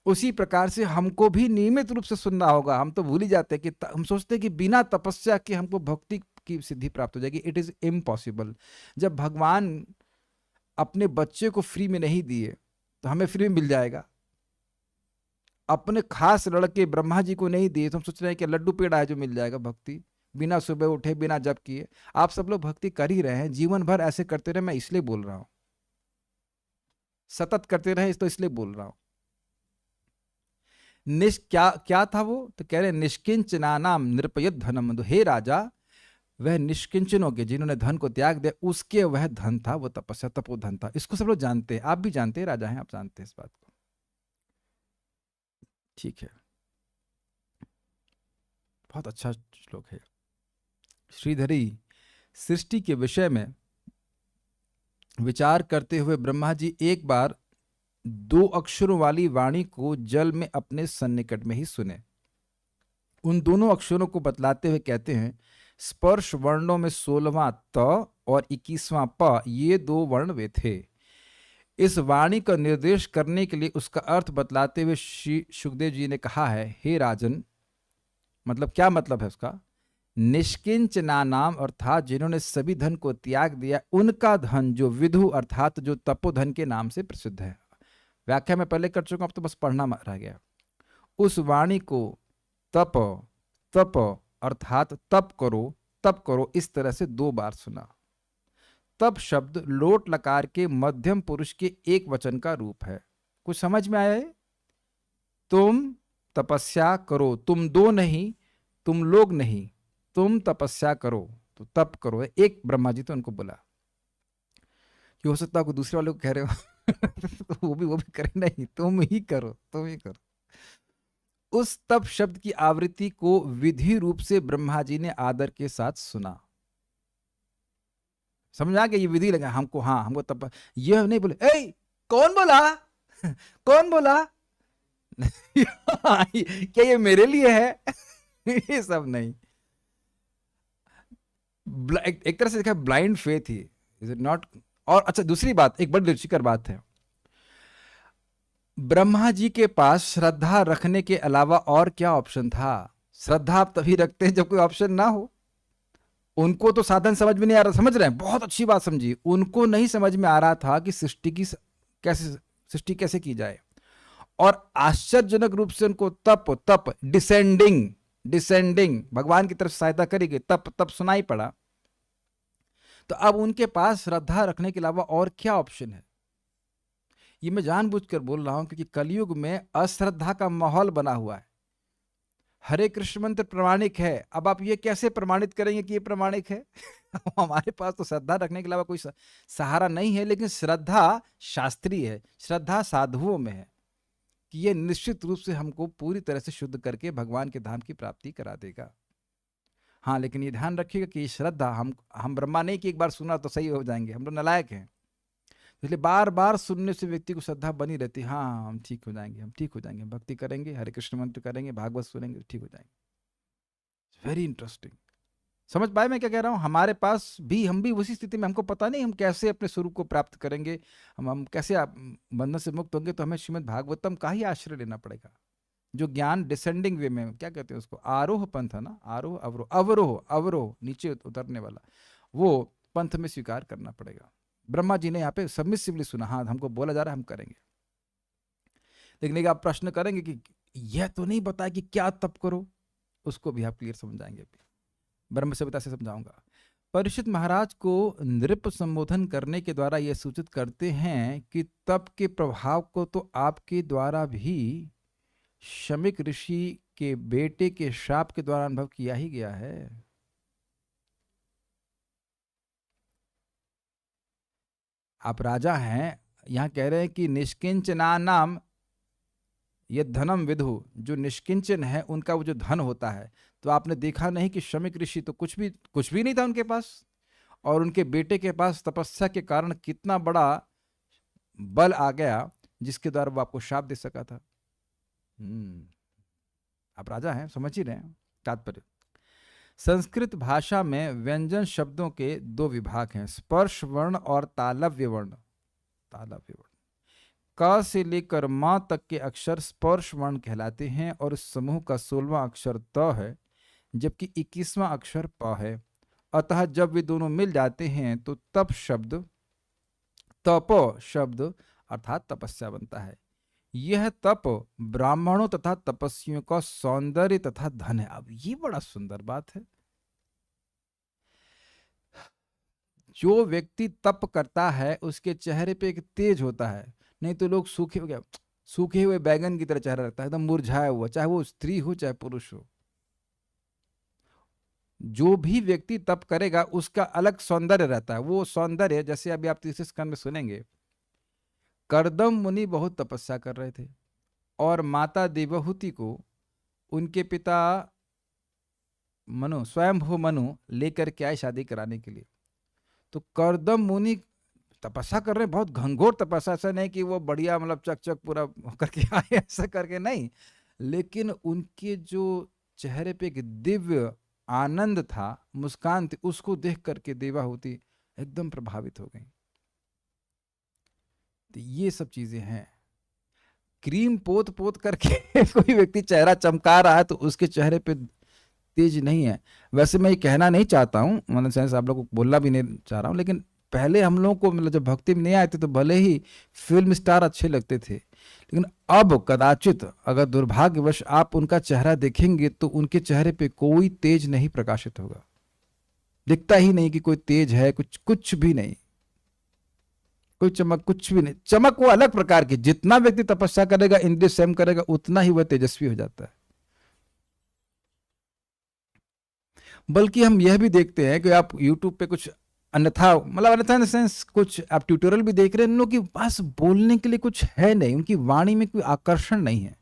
Speaker 1: उसी प्रकार से हमको भी नियमित रूप से सुनना होगा। हम तो भूल ही जाते हैं कि हम सोचते हैं कि बिना तपस्या के हमको भक्ति की सिद्धि प्राप्त हो जाएगी। It is impossible. जब भगवान अपने बच्चे को फ्री में नहीं दिए तो हमें फ्री में मिल जाएगा। अपने खास लड़के ब्रह्मा जी को नहीं दिए तो हम सोच रहे हैं कि लड्डू पेड़ा है जो मिल जाएगा भक्ति, बिना सुबह उठे बिना जप किए। आप सब लोग भक्ति कर ही रहे हैं, जीवन भर ऐसे करते रहे। मैं इसलिए बोल रहा हूं, सतत करते रहे तो इसलिए बोल रहा हूं। क्या था वो? तो कह रहे निष्किंचनानाम नृपयत धनम। हे राजा, वह निष्किंचनों के जिन्होंने धन को त्याग दिया उसके वह धन था, वो तपस्या तपोधन था। इसको सब लोग जानते हैं, आप भी जानते हैं, राजा हैं आप जानते हैं इस बात को। ठीक है, बहुत अच्छा श्लोक है। श्रीधरी सृष्टि के विषय में विचार करते हुए ब्रह्मा जी एक बार 2 अक्षरों वाली वाणी को जल में अपने सन्निकट में ही सुने। उन दोनों अक्षरों को बतलाते हुए कहते हैं, स्पर्श वर्णों में 16वां त और 21वां प, ये 2 वर्ण वे थे। इस वाणी का निर्देश करने के लिए उसका अर्थ बतलाते हुए श्री सुखदेव जी ने कहा है, हे राजन, मतलब क्या मतलब है उसका? निष्किंचना नाम अर्थात जिन्होंने सभी धन को त्याग दिया, उनका धन जो विधु अर्थात जो तपोधन के नाम से प्रसिद्ध है। व्याख्या में पहले कर चुका, अब तो बस पढ़ना रह गया। उस वाणी को तप अर्थात तप करो इस तरह से 2 बार सुना। तप शब्द लोट लकार के मध्यम पुरुष के एक वचन का रूप है। कुछ समझ में आया है? तुम तपस्या करो, तुम 2 नहीं, तुम लोग नहीं, तुम तपस्या करो, तो तप करो। एक ब्रह्मा जी तो उनको बोला कि हो सकता है कोई दूसरे वाले को कह रहे हो वो भी करे, नहीं, तुम ही करो। उस तप शब्द की आवृत्ति को विधि रूप से ब्रह्मा जी ने आदर के साथ सुना। समझ आ गया? ये विधि लगा हमको। हाँ, हमको तप, यह नहीं बोले ए कौन बोला कौन बोला क्या ये मेरे लिए है ये सब नहीं। एक तरह से देखा blind faith he, is it not? और अच्छा दूसरी बात, एक बड़ी रुचिकर बात है, ब्रह्मा जी के पास श्रद्धा रखने के अलावा और क्या ऑप्शन था? श्रद्धा आप तभी रखते हैं जब कोई ऑप्शन ना हो। उनको तो साधन समझ में नहीं आ रहा, समझ रहे हैं, बहुत अच्छी बात समझी, उनको नहीं समझ में आ रहा था कि सृष्टि कैसे की जाए। और आश्चर्यजनक रूप से उनको तप डिसेंडिंग डिसेंडिंग भगवान की तरफ सहायता करेगी, तप सुनाई पड़ा। तो अब उनके पास श्रद्धा रखने के अलावा और क्या ऑप्शन है? ये मैं जानबूझकर बोल रहा हूं क्योंकि कलयुग में अश्रद्धा का माहौल बना हुआ है। हरे कृष्ण मंत्र प्रमाणिक है, अब आप ये कैसे प्रमाणित करेंगे कि ये प्रमाणिक है? हमारे पास तो श्रद्धा रखने के अलावा कोई सहारा नहीं है, लेकिन श्रद्धा शास्त्रीय है, श्रद्धा साधुओं में है कि ये निश्चित रूप से हमको पूरी तरह से शुद्ध करके भगवान के धाम की प्राप्ति करा देगा। हाँ, लेकिन ये ध्यान रखिएगा कि श्रद्धा हम ब्रह्मा नहीं कि एक बार सुना तो सही हो जाएंगे, हम लोग नालायक हैं, इसलिए बार बार सुनने से व्यक्ति को श्रद्धा बनी रहती है। हाँ, हम ठीक हो जाएंगे, हम ठीक हो जाएंगे, भक्ति करेंगे, हरे कृष्ण मंत्र करेंगे, भागवत सुनेंगे, ठीक हो जाएंगे। Very interesting. समझ पाए मैं क्या कह रहा हूँ? हमारे पास भी, हम भी उसी स्थिति में, हमको पता नहीं हम कैसे अपने स्वरूप को प्राप्त करेंगे, हम कैसे बंधन से मुक्त होंगे, तो हमें श्रीमद् भागवतम का ही आश्रय लेना पड़ेगा। जो ज्ञान डिसेंडिंग वे में, क्या कहते हैं उसको, आरोह पंथ है ना, आरोह अवरोह, अवरोह अवरोह नीचे उतरने वाला, वो पंथ में स्वीकार करना पड़ेगा। ब्रह्मा जी ने यहाँ पे सबमिसिवली सुना, हाँ हमको बोला जा रहा है, हम करेंगे। लेकिन एक आप प्रश्न करेंगे कि यह तो नहीं बताया कि क्या तप करो, उसको भी आप क्लियर समझाएंगे, ब्रह्म संहिता से समझाऊंगा। परीक्षित महाराज को नृप संबोधन करने के द्वारा यह सूचित करते हैं कि तप के प्रभाव को तो आपके द्वारा भी शमिक ऋषि के बेटे के श्राप के द्वारा अनुभव किया ही गया है। आप राजा हैं, यहां कह रहे हैं कि निष्किंचना नाम ये धनम विधु, जो निष्किंचन है उनका वो जो धन होता है, तो आपने देखा नहीं कि शमिक ऋषि तो कुछ भी नहीं था उनके पास, और उनके बेटे के पास तपस्या के कारण कितना बड़ा बल आ गया जिसके द्वारा वो आपको शाप दे सका था। आप राजा हैं, समझ ही रहे हैं तात्पर्य। संस्कृत भाषा में व्यंजन शब्दों के दो विभाग हैं, स्पर्श वर्ण और तालव्य वर्ण। तालव्य वर्ण क से लेकर म तक के अक्षर स्पर्श वर्ण कहलाते हैं, और इस समूह का 16वां अक्षर त है, जबकि 21वां अक्षर प है। अतः जब वे दोनों मिल जाते हैं तो तप शब्द अर्थात तपस्या बनता है। यह तप ब्राह्मणों तथा तपस्वियों का सौंदर्य तथा धन है। अब ये बड़ा सुंदर बात है। जो व्यक्ति तप करता है उसके चेहरे पे एक तेज होता है, नहीं तो लोग सूखे हुए बैगन की तरह चेहरा रहता है, एकदम मुरझाया हुआ, चाहे वो स्त्री हो चाहे पुरुष हो। जो भी व्यक्ति तप करेगा उसका अलग सौंदर्य रहता है। वो सौंदर्य, जैसे अभी आप तीसरे स्कंद में सुनेंगे, कर्दम मुनि बहुत तपस्या कर रहे थे और माता देवहूति को उनके पिता स्वयंभू मनु लेकर के आए शादी कराने के लिए। तो कर्दम मुनि तपस्या कर रहे हैं, बहुत घंघोर तपस्या, ऐसा नहीं कि वो बढ़िया मतलब चक पूरा करके आए, ऐसा करके नहीं, लेकिन उनके जो चेहरे पे एक दिव्य आनंद था, मुस्कान थी, उसको देख करके देवहूति एकदम प्रभावित हो गई। तो ये सब चीजें हैं। क्रीम पोत करके कोई व्यक्ति चेहरा चमका रहा है तो उसके चेहरे पे तेज नहीं है। वैसे मैं ये कहना नहीं चाहता हूँ, मतलब सेंस आप लोगों को बोलना भी नहीं चाह रहा हूँ, लेकिन पहले हम लोगों को मतलब जब भक्ति में नहीं आए थे तो भले ही फिल्म स्टार अच्छे लगते थे, लेकिन अब कदाचित अगर दुर्भाग्यवश आप उनका चेहरा देखेंगे तो उनके चेहरे पे कोई तेज नहीं प्रकाशित होगा, दिखता ही नहीं कि कोई तेज है, कुछ भी नहीं, कोई चमक कुछ भी नहीं। चमक वो अलग प्रकार की, जितना व्यक्ति तपस्या करेगा, इंद्रिय संयम करेगा, उतना ही वह तेजस्वी हो जाता है। बल्कि हम यह भी देखते हैं कि आप YouTube पे कुछ अन्यथा इन द सेंस कुछ आप ट्यूटोरियल भी देख रहे हैं, इन लोगों के पास बोलने के लिए कुछ है नहीं, उनकी वाणी में कोई आकर्षण नहीं है।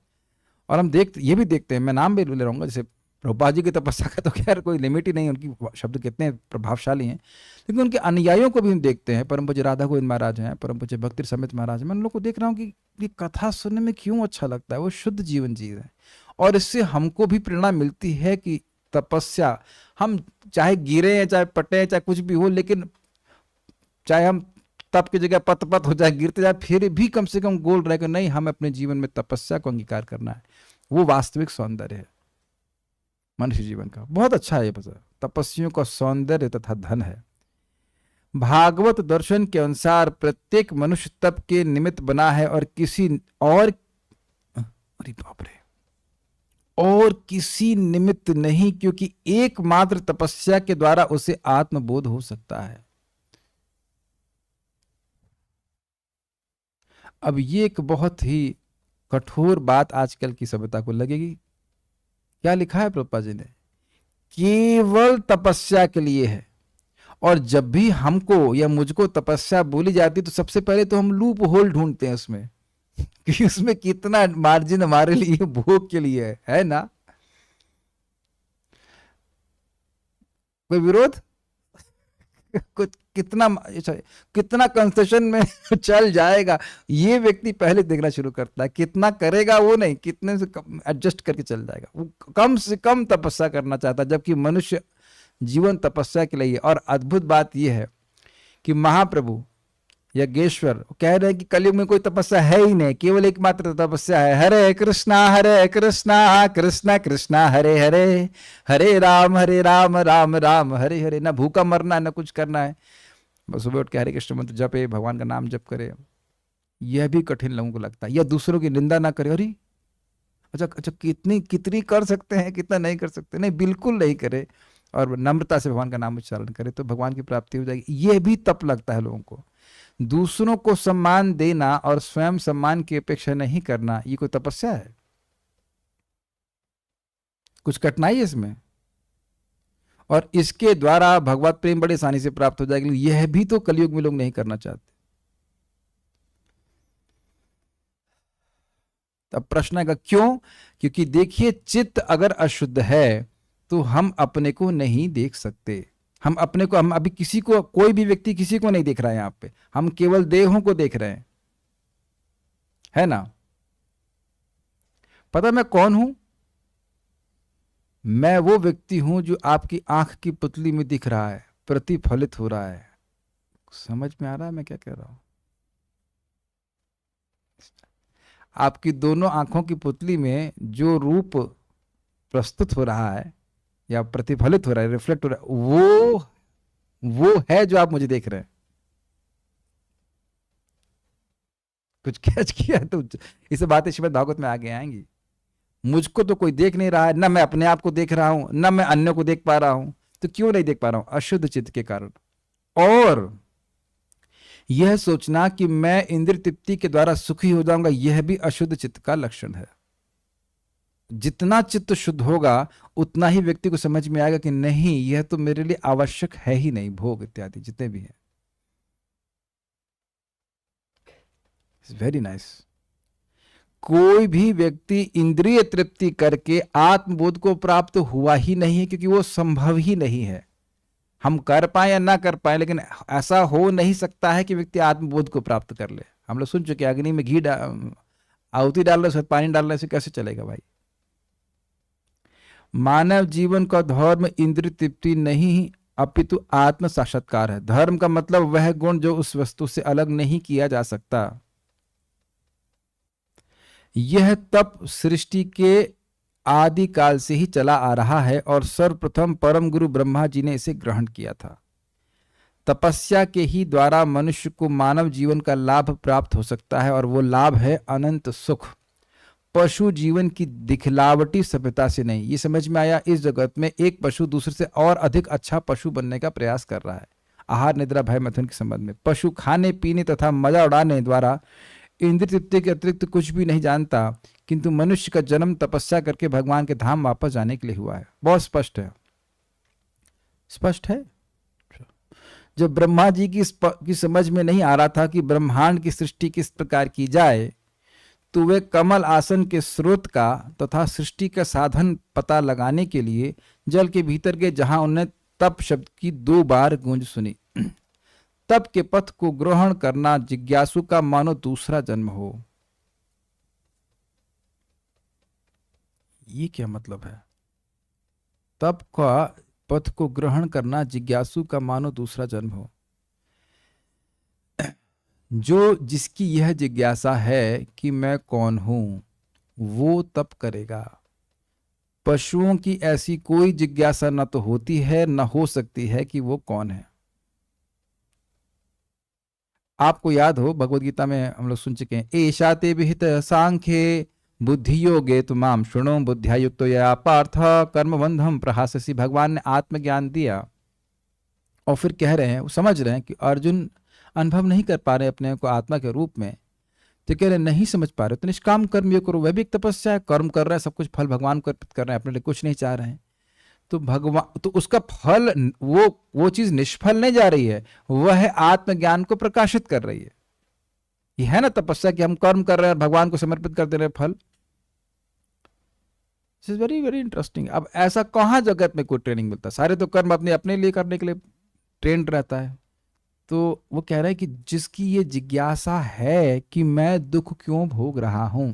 Speaker 1: और हम ये भी देखते हैं, मैं नाम भी ले रहूँगा, जैसे प्रभुपाद जी की तपस्या का तो खैर कोई लिमिट ही नहीं, उनकी शब्द कितने प्रभावशाली हैं, लेकिन उनके अनुयायियों को भी हम देखते हैं। परम पूज्य राधा गोविंद महाराज हैं, परम पूज्य भक्ति समेत महाराज हैं, मैं उन लोग को देख रहा हूँ कि ये कथा सुनने में क्यों अच्छा लगता है। वो शुद्ध जीवन जी रहे हैं और इससे हमको भी प्रेरणा मिलती है कि तपस्या, हम चाहे गिरे हैं, चाहे पटे हैं, चाहे कुछ भी हो, लेकिन चाहे हम तप की जगह पत हो जाए, गिरते जाए, फिर भी कम से कम गोल रहेगा नहीं, हमें अपने जीवन में तपस्या को अंगीकार करना है। वो वास्तविक सौंदर्य है। मनुष्य जीवन का। बहुत अच्छा है ये पता, तपस्वियों का सौंदर्य तथा धन है। भागवत दर्शन के अनुसार प्रत्येक मनुष्य तप के निमित्त बना है और किसी और, अरे बाप रे, और किसी निमित्त नहीं, क्योंकि एकमात्र तपस्या के द्वारा उसे आत्मबोध हो सकता है। अब ये एक बहुत ही कठोर बात आजकल की सभ्यता को लगेगी। क्या लिखा है प्रभुपाद जी ने? केवल तपस्या के लिए है। और जब भी हमको या मुझको तपस्या बोली जाती तो सबसे पहले तो हम लूप होल ढूंढते हैं उसमें कि उसमें कितना मार्जिन हमारे लिए भोग के लिए है ना? कोई विरोध? कुछ कितना कंसेशन में चल जाएगा, ये व्यक्ति पहले देखना शुरू करता है। कितना करेगा वो नहीं, कितने से एडजस्ट करके चल जाएगा। वो कम से कम तपस्या करना चाहता है, जबकि मनुष्य जीवन तपस्या के लिए। और अद्भुत बात यह है कि महाप्रभु यज्ञेश्वर कह रहे हैं कि कलयुग में कोई तपस्या है ही नहीं, केवल एकमात्र तपस्या है हरे कृष्णा कृष्ण कृष्णा हरे हरे, हरे राम राम राम हरे हरे। ना भूखा मरना, ना कुछ करना है, बस सुबह उठ के हरे कृष्ण मंत्र जपे, भगवान का नाम जप करे। यह भी कठिन लोगों को लगता है। या दूसरों की निंदा ना करे। अरे अच्छा, कितनी कर सकते हैं, कितना नहीं कर सकते? नहीं, बिल्कुल नहीं करे, और नम्रता से भगवान का नाम उच्चारण करे तो भगवान की प्राप्ति हो जाएगी। यह भी तप लगता है लोगों को। दूसरों को सम्मान देना और स्वयं सम्मान की अपेक्षा नहीं करना, ये कोई तपस्या है? कुछ कठिनाई है इसमें, और इसके द्वारा भगवत प्रेम बड़ी आसानी से प्राप्त हो जाएगी। यह भी तो कलयुग में लोग नहीं करना चाहते। तब प्रश्न आएगा क्यों? क्योंकि देखिए, चित्त अगर अशुद्ध है तो हम अपने को नहीं देख सकते। हम अभी किसी को, कोई भी व्यक्ति किसी को नहीं देख रहा है यहां पे, हम केवल देहों को देख रहे हैं, है ना? पता मैं कौन हूं? मैं वो व्यक्ति हूं जो आपकी आंख की पुतली में दिख रहा है, प्रतिफलित हो रहा है। समझ में आ रहा है मैं क्या कह रहा हूं? आपकी दोनों आंखों की पुतली में जो रूप प्रस्तुत हो रहा है या प्रतिफलित हो रहा है, रिफ्लेक्ट हो रहा है, वो है जो आप मुझे देख रहे हैं। कुछ कैच किया? तो इस बातें श्रीमद् भागवत में आगे आएंगी। मुझको तो कोई देख नहीं रहा है, ना मैं अपने आप को देख रहा हूं, ना मैं अन्य को देख पा रहा हूं। तो क्यों नहीं देख पा रहा हूं? अशुद्ध चित्त के कारण। और यह सोचना कि मैं इंद्रिय तृप्ति के द्वारा सुखी हो जाऊंगा, यह भी अशुद्ध चित्त का लक्षण है। जितना चित्त शुद्ध होगा उतना ही व्यक्ति को समझ में आएगा कि नहीं, यह तो मेरे लिए आवश्यक है ही नहीं, भोग इत्यादि जितने भी हैं। Very nice. कोई भी व्यक्ति इंद्रिय तृप्ति करके आत्मबोध को प्राप्त हुआ ही नहीं है, क्योंकि वो संभव ही नहीं है। हम कर पाए या ना कर पाए, लेकिन ऐसा हो नहीं सकता है कि व्यक्ति आत्मबोध को प्राप्त कर ले। हम लोग सुन चुके, अग्नि में घी आहुति डालने से, पानी डालने से कैसे चलेगा भाई? मानव जीवन का धर्म इंद्रिय तृप्ति नहीं अपितु आत्म साक्षात्कार है। धर्म का मतलब वह गुण जो उस वस्तु से अलग नहीं किया जा सकता। यह तप सृष्टि के आदि काल से ही चला आ रहा है और सर्वप्रथम परम गुरु ब्रह्मा जी ने इसे ग्रहण किया था। तपस्या के ही द्वारा मनुष्य को मानव जीवन का लाभ प्राप्त हो सकता है, और वो लाभ है अनंत सुख। पशु जीवन की दिखलावटी सभ्यता से नहीं। ये समझ में आया? इस जगत में एक पशु दूसरे से और अधिक अच्छा पशु बनने का प्रयास कर रहा है। आहार निद्रा भय मैथुन के संबंध में पशु खाने पीने तथा मजा उड़ाने द्वारा इंद्रिय तृप्ति के अतिरिक्त कुछ भी नहीं जानता, किंतु मनुष्य का जन्म तपस्या करके भगवान के धाम वापस जाने के लिए हुआ है। बहुत स्पष्ट है, स्पष्ट है। जब ब्रह्मा जी की समझ में नहीं आ रहा था कि ब्रह्मांड की सृष्टि किस प्रकार की जाए, तो वे कमल आसन के स्रोत का तथा सृष्टि का साधन पता लगाने के लिए जल के भीतर गए, जहां उन्हें तप शब्द की 2 बार गूंज सुनी। तप के पथ को ग्रहण करना जिज्ञासु का मानो दूसरा जन्म हो। ये क्या मतलब है? तप का पथ को ग्रहण करना जिज्ञासु का मानो दूसरा जन्म हो। जो जिसकी यह जिज्ञासा है कि मैं कौन हूं, वो तप करेगा। पशुओं की ऐसी कोई जिज्ञासा न तो होती है न हो सकती है कि वो कौन है। आपको याद हो भगवत गीता में हम लोग सुन चुके हैं, एषा ते विहित सांख्ये बुद्धि योगे तुमाम शृणु बुद्धिया युक्तो या पार्थ कर्म बंधम प्रहाससी। भगवान ने आत्मज्ञान दिया और फिर कह रहे हैं, वो समझ रहे हैं कि अर्जुन अनुभव नहीं कर पा रहे अपने को आत्मा के रूप में, तो कह रहे नहीं समझ पा रहे तो निष्काम कर्म ये करो। वह भी एक तपस्या है, कर्म कर रहे हैं, सब कुछ फल भगवान को अर्पित कर रहे हैं, अपने लिए कुछ नहीं चाह रहे हैं। तो भगवान तो उसका फल वो चीज निष्फल नहीं जा रही है, वह आत्मज्ञान को प्रकाशित कर रही है। ये है ना तपस्या कि हम कर्म कर रहे हैं और भगवान को समर्पित कर दे रहे हैं फल। This is very very interesting. अब ऐसा कहाँ जगत में कोई ट्रेनिंग मिलता है? सारे तो कर्म अपने अपने लिए करने के लिए ट्रेंड रहता है। तो वो कह रहा है कि जिसकी ये जिज्ञासा है कि मैं दुख क्यों भोग रहा हूं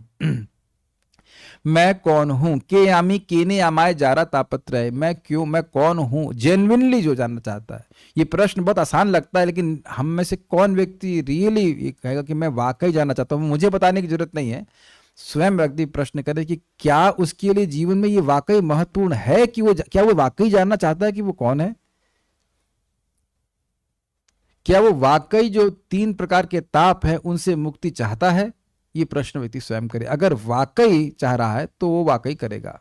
Speaker 1: मैं कौन हूं, के यामी केने यामाय जारा तापत्रय, मैं कौन हूं, जेन्युइनली जो जानना चाहता है। ये प्रश्न बहुत आसान लगता है, लेकिन हम में से कौन व्यक्ति रियली ये कहेगा कि मैं वाकई जानना चाहता हूं, मुझे बताने की जरूरत नहीं है। स्वयं व्यक्ति प्रश्न करे कि क्या उसके लिए जीवन में ये वाकई महत्वपूर्ण है कि क्या वो वाकई जानना चाहता है कि वो कौन है। क्या वो वाकई जो 3 प्रकार के ताप है उनसे मुक्ति चाहता है? ये प्रश्न व्यक्ति स्वयं करे। अगर वाकई चाह रहा है तो वो वाकई करेगा।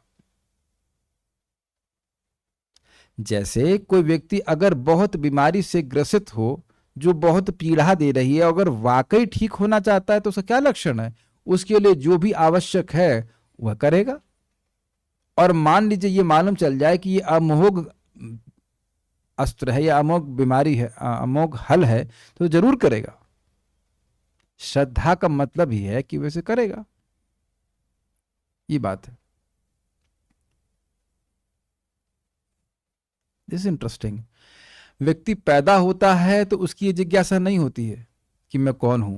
Speaker 1: जैसे कोई व्यक्ति अगर बहुत बीमारी से ग्रसित हो जो बहुत पीड़ा दे रही है, अगर वाकई ठीक होना चाहता है तो उसका क्या लक्षण है? उसके लिए जो भी आवश्यक है वह करेगा। और मान लीजिए ये मालूम चल जाए कि ये अमोघ अस्त्र है या अमोघ बीमारी है, अमोघ हल है, तो जरूर करेगा। श्रद्धा का मतलब ही है कि वैसे करेगा। ये बात है। This interesting. व्यक्ति पैदा होता है तो उसकी ये जिज्ञासा नहीं होती है कि मैं कौन हूं,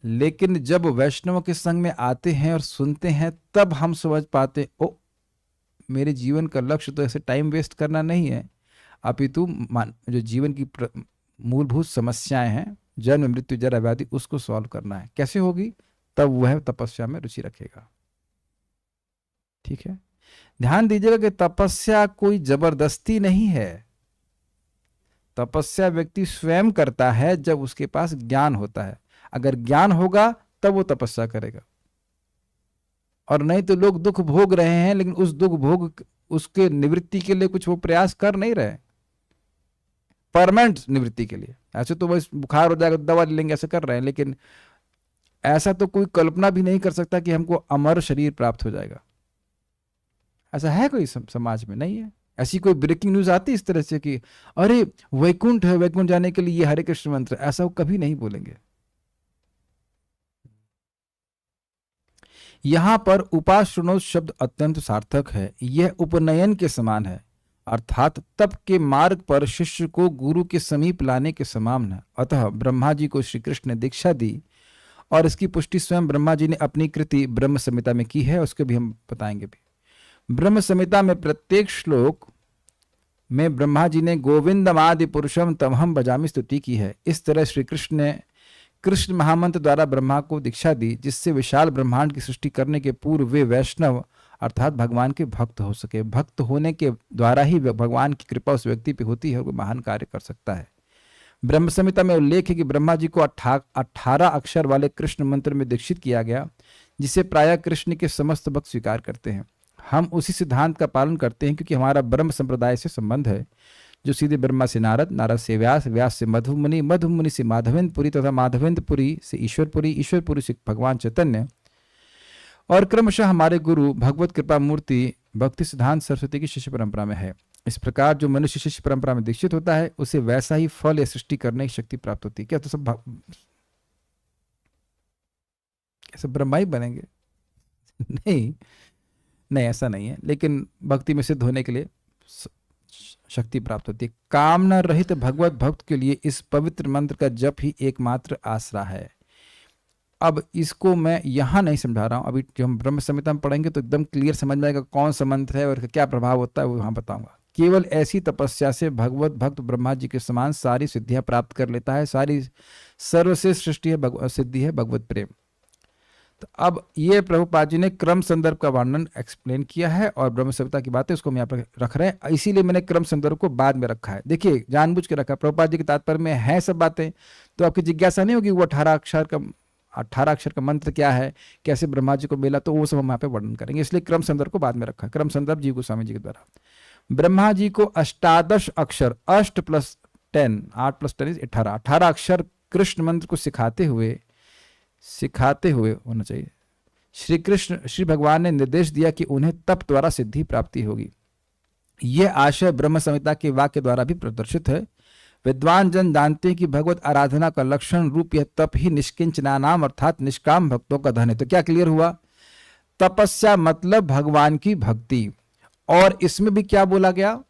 Speaker 1: लेकिन जब वैष्णव के संग में आते हैं और सुनते हैं तब हम समझ पाते, ओ मेरे जीवन का लक्ष्य तो ऐसे टाइम वेस्ट करना नहीं है, अपितु जो जीवन की मूलभूत समस्याएं हैं, जन्म मृत्यु जरा व्याधि, उसको सॉल्व करना है। कैसे होगी? तब वह तपस्या में रुचि रखेगा। ठीक है, ध्यान दीजिएगा कि तपस्या कोई जबरदस्ती नहीं है। तपस्या व्यक्ति स्वयं करता है जब उसके पास ज्ञान होता है। अगर ज्ञान होगा तब वो तपस्या करेगा, और नहीं तो लोग दुख भोग रहे हैं लेकिन उस दुख भोग उसके निवृत्ति के लिए कुछ वो प्रयास कर नहीं रहे, परमानेंट निवृत्ति के लिए। ऐसे तो बस बुखार हो जाएगा दवा ले लेंगे, ऐसे कर रहे हैं, लेकिन ऐसा तो कोई कल्पना भी नहीं कर सकता कि हमको अमर शरीर प्राप्त हो जाएगा। ऐसा है कोई समाज में? नहीं है। ऐसी कोई ब्रेकिंग न्यूज आती इस तरह से कि अरे वैकुंठ है, वैकुंठ जाने के लिए ये हरे कृष्ण मंत्र, ऐसा वो कभी नहीं बोलेंगे। यहां पर उपाश्रणोत शब्द अत्यंत सार्थक है। यह उपनयन के समान है, अर्थात तप के मार्ग पर शिष्य को गुरु के समीप लाने के समान है। अतः ब्रह्मा जी को श्री कृष्ण ने दीक्षा दी, और इसकी पुष्टि स्वयं ब्रह्मा जी ने अपनी कृति ब्रह्म संहिता में की है, उसको भी हम बताएंगे भी। ब्रह्म संहिता में प्रत्येक श्लोक में ब्रह्मा जी ने गोविंदमादि पुरुषम तमहम भजामि स्तुति की है। इस तरह श्री कृष्ण ने कृष्ण महामंत्र द्वारा ब्रह्मा को दीक्षा दी, जिससे विशाल ब्रह्मांड की सृष्टि करने के पूर्व वे वैष्णव अर्थात भगवान के भक्त हो सके। भक्त होने के द्वारा ही भगवान की कृपा उस व्यक्ति पे होती है और वो महान कार्य कर सकता है। ब्रह्म संहिता में उल्लेख है कि ब्रह्मा जी को 18 अक्षर वाले कृष्ण मंत्र में दीक्षित किया गया, जिसे प्रायः कृष्ण के समस्त भक्त स्वीकार करते हैं। हम उसी सिद्धांत का पालन करते हैं क्योंकि हमारा ब्रह्म संप्रदाय से संबंध है, जो सीधे ब्रह्मा से नारद, नारद से व्यास, व्यास से मधु मुनि, मधु मुनि से माधवेंद्रपुरी तथा माधवेंद्रपुरी से ईश्वरपुरी, ईश्वरपुरी से भगवान चैतन्य, और क्रमशः हमारे गुरु भगवत कृपा मूर्ति भक्ति सिद्धांत सरस्वती की शिष्य परंपरा में है। इस प्रकार जो मनुष्य शिष्य परंपरा में दीक्षित होता है उसे वैसा ही फल या सृष्टि करने की शक्ति प्राप्त होती है। क्या तो सब ऐसे ब्रह्मा ही बनेंगे? नहीं नहीं, ऐसा नहीं है, लेकिन भक्ति में सिद्ध होने के लिए शक्ति प्राप्त होती है। कामना रहित भगवत भक्त के लिए इस पवित्र मंत्र का जप ही एकमात्र आसरा है। अब इसको मैं यहां नहीं समझा रहा हूं, अभी जो हम ब्रह्म संहिता में पढ़ेंगे तो एकदम क्लियर समझ में आएगा कौन सा मंत्र है और क्या प्रभाव होता है, वो वहां बताऊंगा। केवल ऐसी तपस्या से भगवत भक्त ब्रह्मा जी के समान सारी सिद्धियां प्राप्त कर लेता है। सारी सर्वश्रेष्ठ सृष्टि है सिद्धि है भगवत प्रेम। तो अब ये प्रभुपाद जी ने क्रम संदर्भ का वर्णन एक्सप्लेन किया है और ब्रह्म संहिता की बातें उसको हम यहाँ पर रख रहे हैं, इसीलिए मैंने क्रम संदर्भ को बाद में रखा है। देखिए जानबूझ के रखा, प्रभुपाद जी के तात्पर्य में है सब बातें, तो आपकी जिज्ञासा नहीं होगी वो 18 अक्षर का मंत्र क्या है, कैसे ब्रह्मा जी को मिला, तो वो सब हम यहाँ पे वर्णन करेंगे, इसलिए क्रम संदर्भ को बाद में रखा है। क्रम संदर्भ जीव गोस्वामी जी के द्वारा ब्रह्मा जी को अष्टादश अक्षर, 8 + 10, 8 + 10 = 18 अक्षर कृष्ण मंत्र को सिखाते हुए होना चाहिए। श्री भगवान ने निर्देश दिया कि उन्हें तप द्वारा सिद्धि प्राप्ति होगी। यह आशय ब्रह्म संहिता के वाक्य द्वारा भी प्रदर्शित है। विद्वान जन जानते हैं कि भगवत आराधना का लक्षण रूप यह तप ही निष्किंचनानाम अर्थात निष्काम भक्तों का धन है। तो क्या क्लियर हुआ? तपस्या मतलब भगवान की भक्ति, और इसमें भी क्या बोला गया?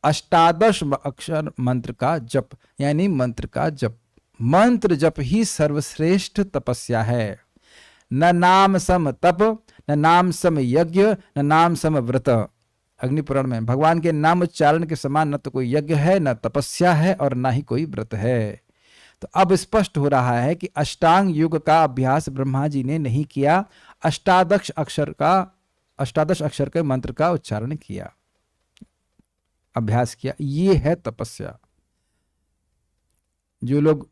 Speaker 1: अष्टादश अक्षर मंत्र का जप, यानी मंत्र का जप। मंत्र जप ही सर्वश्रेष्ठ तपस्या है। न नाम सम तप, न नाम सम यज्ञ, न नाम सम व्रत। अग्निपुराण में भगवान के नाम उच्चारण के समान न तो कोई यज्ञ है, न तपस्या है, और न ही कोई व्रत है। तो अब स्पष्ट हो रहा है कि अष्टांग योग का अभ्यास ब्रह्मा जी ने नहीं किया, अष्टादश अक्षर के मंत्र का उच्चारण किया, अभ्यास किया, ये है तपस्या। जो लोग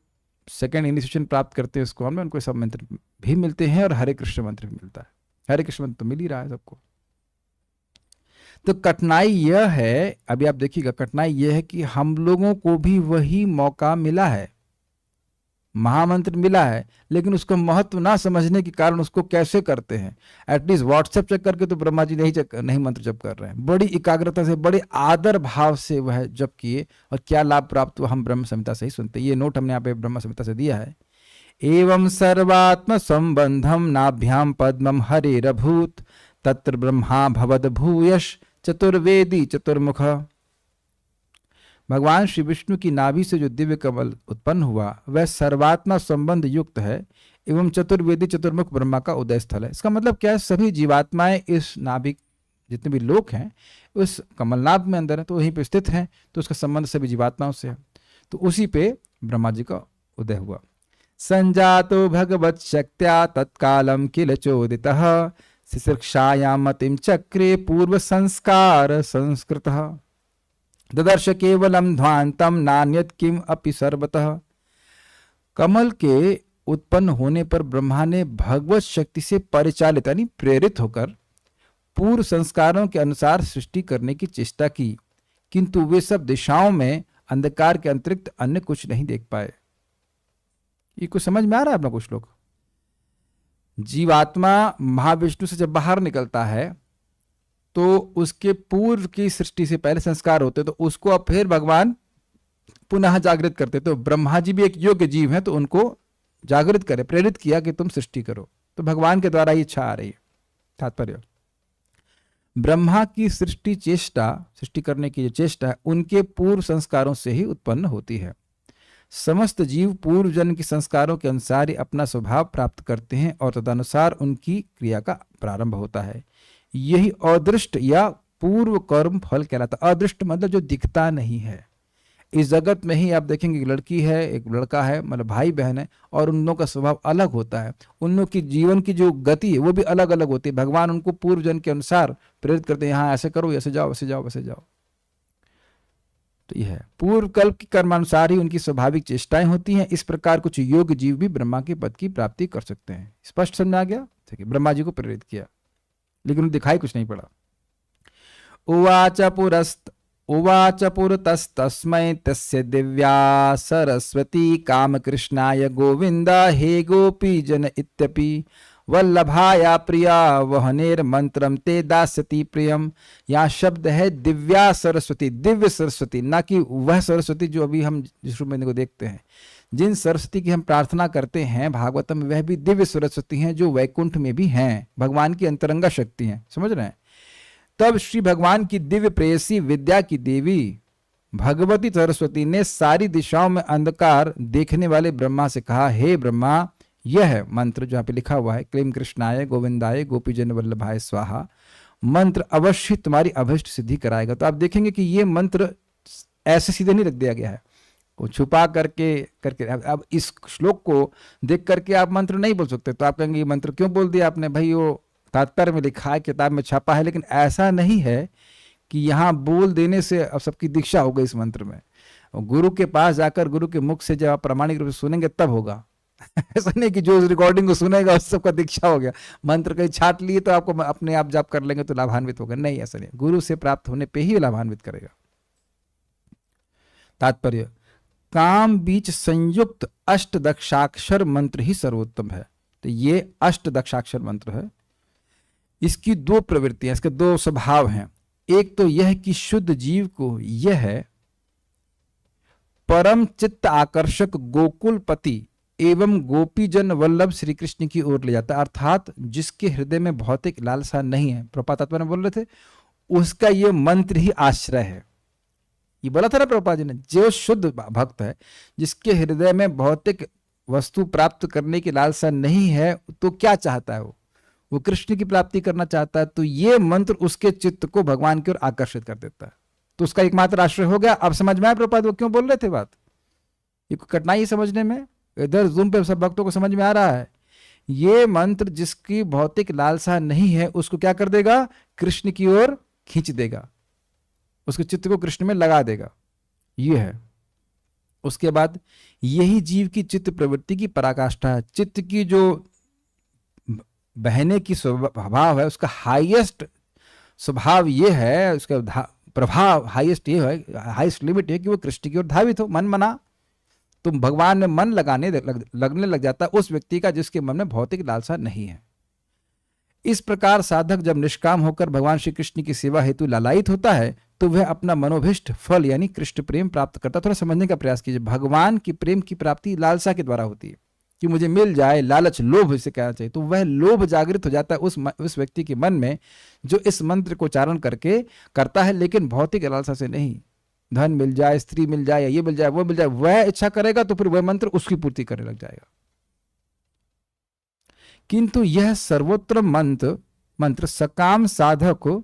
Speaker 1: सेकंड इनिशिएशन प्राप्त करते हैं स्कॉन में, उनको सब मंत्र भी मिलते हैं और हरे कृष्ण मंत्र भी मिलता है। हरे कृष्ण मंत्र तो मिल ही रहा है सबको। तो कठिनाई यह है, अभी आप देखिएगा, कठिनाई यह है कि हम लोगों को भी वही मौका मिला है, महामंत्र मिला है, लेकिन उसको महत्व ना समझने के कारण उसको कैसे करते हैं। एटलीस्ट व्हाट्सएप चेक करके तो ब्रह्मा जी नहीं मंत्र जप कर रहे हैं, बड़ी एकाग्रता से, बड़े आदर भाव से वह जप किए, और क्या लाभ प्राप्त हुआ हम ब्रह्म संहिता से ही सुनते। ये नोट हमने यहाँ पे ब्रह्म संहिता से दिया है। एवं सर्वात्म संबंधम नाभ्याम पद्मम हरेरभूत तत्र ब्रह्मा भवद भूयश चतुर्वेदी चतुर्मुख। भगवान श्री विष्णु की नाभि से जो दिव्य कमल उत्पन्न हुआ वह सर्वात्मा संबंध युक्त है एवं चतुर्वेदी चतुर्मुख ब्रह्मा का उदय स्थल है। इसका मतलब क्या है? सभी जीवात्माएं इस नाभि, जितने भी लोक हैं उस कमलनाभ में अंदर है, तो वहीं पे स्थित हैं, तो उसका संबंध सभी जीवात्माओं से है। तो उसी पे ब्रह्मा जी का उदय हुआ। संजातो भगवत शक्त्या तत्कालम किल चोदितः शिशिक्षायां मतिम चक्रे पूर्व संस्कार संस्कृतः ददर्श केवलम ध्वांतम नान्यत किम अपि सर्वतः। कमल के उत्पन्न होने पर ब्रह्मा ने भगवत शक्ति से परिचालित यानी प्रेरित होकर पूर्व संस्कारों के अनुसार सृष्टि करने की चेष्टा की, किंतु वे सब दिशाओं में अंधकार के अतिरिक्त अन्य कुछ नहीं देख पाए। ये कुछ समझ में आ रहा है अपना? कुछ लोग, जीवात्मा महाविष्णु से जब बाहर निकलता है तो उसके पूर्व की सृष्टि से पहले संस्कार होते, तो उसको अब फिर भगवान पुनः जागृत करते। तो ब्रह्मा जी भी एक योग्य जीव हैं, तो उनको जागृत करे, प्रेरित किया कि तुम सृष्टि करो। तो भगवान के द्वारा ये इच्छा आ रही है। तात्पर्य, ब्रह्मा की सृष्टि करने की जो चेष्टा है उनके पूर्व संस्कारों से ही उत्पन्न होती है। समस्त जीव पूर्व जन्म के संस्कारों के अनुसार ही अपना स्वभाव प्राप्त करते हैं और तदनुसार उनकी क्रिया का प्रारंभ होता है। यही अदृष्ट या पूर्व कर्म फल कहलाता है। अदृष्ट मतलब जो दिखता नहीं है। इस जगत में ही आप देखेंगे एक लड़की है, एक लड़का है, मतलब भाई बहन है, और उन लोगों का स्वभाव अलग होता है, उन लोगों की जीवन की जो गति है वो भी अलग अलग होती है। भगवान उनको पूर्व जन्म के अनुसार प्रेरित करते हैं, यहाँ ऐसे करो, ऐसे जाओ, वैसे जाओ, वैसे जाओ। तो यह है पूर्व कल्प के कर्मानुसार ही उनकी स्वाभाविक चेष्टाएं होती हैं। इस प्रकार कुछ योग जीव भी ब्रह्मा के पद की प्राप्ति कर सकते हैं। स्पष्ट समझ आ गया? ठीक है, ब्रह्मा जी को प्रेरित किया, लेकिन दिखाई कुछ नहीं पड़ा। उवाच पुरतस्तस्मै तस्य दिव्या सरस्वती कामकृष्णाय गोविंद हे गोपी जन इत्यपि वल्लभाया प्रिया वहनेर मंत्रम ते दास्यति प्रियम। यहाँ शब्द है दिव्या सरस्वती, दिव्य सरस्वती, ना कि वह सरस्वती जो अभी हम जिस रूप में को देखते हैं। जिन सरस्वती की हम प्रार्थना करते हैं भागवतम में, वह भी दिव्य सरस्वती हैं जो वैकुंठ में भी हैं, भगवान की अंतरंगा शक्ति हैं। समझ रहे हैं? तब श्री भगवान की दिव्य प्रेयसी विद्या की देवी भगवती सरस्वती ने सारी दिशाओं में अंधकार देखने वाले ब्रह्मा से कहा, हे ब्रह्मा, यह मंत्र जो यहाँ पे लिखा हुआ है, क्लीम कृष्णाय गोविंदाय गोपीजन वल्लभाय स्वाहा, मंत्र अवश्य तुम्हारी अभिष्ट सिद्धि कराएगा। तो आप देखेंगे कि ये मंत्र ऐसे सीधे नहीं रख दिया गया है, वो छुपा करके करके अब इस श्लोक को देख करके आप मंत्र नहीं बोल सकते। तो आप कहेंगे ये मंत्र क्यों बोल दिया आपने? भाई वो तात्पर्य में लिखा है, किताब में छपा है, लेकिन ऐसा नहीं है कि यहाँ बोल देने से अब सबकी दीक्षा हो गई इस मंत्र में। और गुरु के पास जाकर गुरु के मुख से जब आप प्रामाणिक रूप से सुनेंगे तब होगा। ऐसा नहीं कि जो इस रिकॉर्डिंग को सुनेगा उस सबका दीक्षा हो गया, मंत्र कहीं छाट लिए तो आपको अपने आप जाप कर लेंगे तो लाभान्वित होगा। नहीं, ऐसा नहीं, गुरु से प्राप्त होने पे ही लाभान्वित करेगा। तात्पर्य, काम बीच संयुक्त अष्टदशाक्षर मंत्र ही सर्वोत्तम है। तो ये अष्टदशाक्षर मंत्र है। इसकी दो प्रवृत्तियां, इसके दो स्वभाव हैं। एक तो यह कि शुद्ध जीव को यह परम चित्त आकर्षक गोकुलपति एवं गोपीजन वल्लभ श्री कृष्ण की ओर ले जाता है, अर्थात जिसके हृदय में भौतिक लालसा नहीं है, प्रभुपाद तात्पर्य में बोल रहे थे, उसका यह मंत्र ही आश्रय है। ये बोला था ना प्रभुपाद जी ने, जो शुद्ध भक्त है, जिसके हृदय में भौतिक वस्तु प्राप्त करने की लालसा नहीं है, तो क्या चाहता है? वो कृष्ण की प्राप्ति करना चाहता है। तो ये मंत्र उसके चित्त को भगवान की ओर आकर्षित कर देता है, तो उसका एकमात्र आश्रय हो गया। अब समझ में आया प्रभुपाद वो क्यों बोल रहे थे बात? ये कठिनाई समझने में, इधर जूम पे सब भक्तों को समझ में आ रहा है। ये मंत्र जिसकी भौतिक लालसा नहीं है उसको क्या कर देगा? कृष्ण की ओर खींच देगा, उसके चित्त को कृष्ण में लगा देगा। ये है। उसके बाद यही जीव की चित्त प्रवृत्ति की पराकाष्ठा है। चित्त की जो बहने की स्वभाव है, उसका हाईएस्ट स्वभाव ये है, उसका प्रभाव हाईएस्ट ये है, हाईएस्ट लिमिट है कि वो कृष्ण की ओर धावित हो। मन मना तो भगवान में मन लगने लग जाता है उस व्यक्ति का जिसके मन में भौतिक लालसा नहीं है। इस प्रकार साधक जब निष्काम होकर भगवान श्री कृष्ण की सेवा हेतु लालायित होता है तो वह अपना मनोभिष्ट फल यानी कृष्ण प्रेम प्राप्त करता है। थोड़ा समझने का प्रयास कीजिए। भगवान की प्रेम की प्राप्ति लालसा के द्वारा होती है कि मुझे मिल जाए, लालच, लोभ इसे कहना चाहिए। तो वह लोभ जागृत हो जाता है उस व्यक्ति के मन में जो इस मंत्र को उच्चारण करके करता है, लेकिन भौतिक लालसा से नहीं। धन मिल जाए, स्त्री मिल जाए, ये मिल जाए, वो मिल जाए, वह इच्छा करेगा तो फिर वह मंत्र उसकी पूर्ति करने लग जाएगा। किंतु यह सर्वोत्तम मंत्र सकाम साधक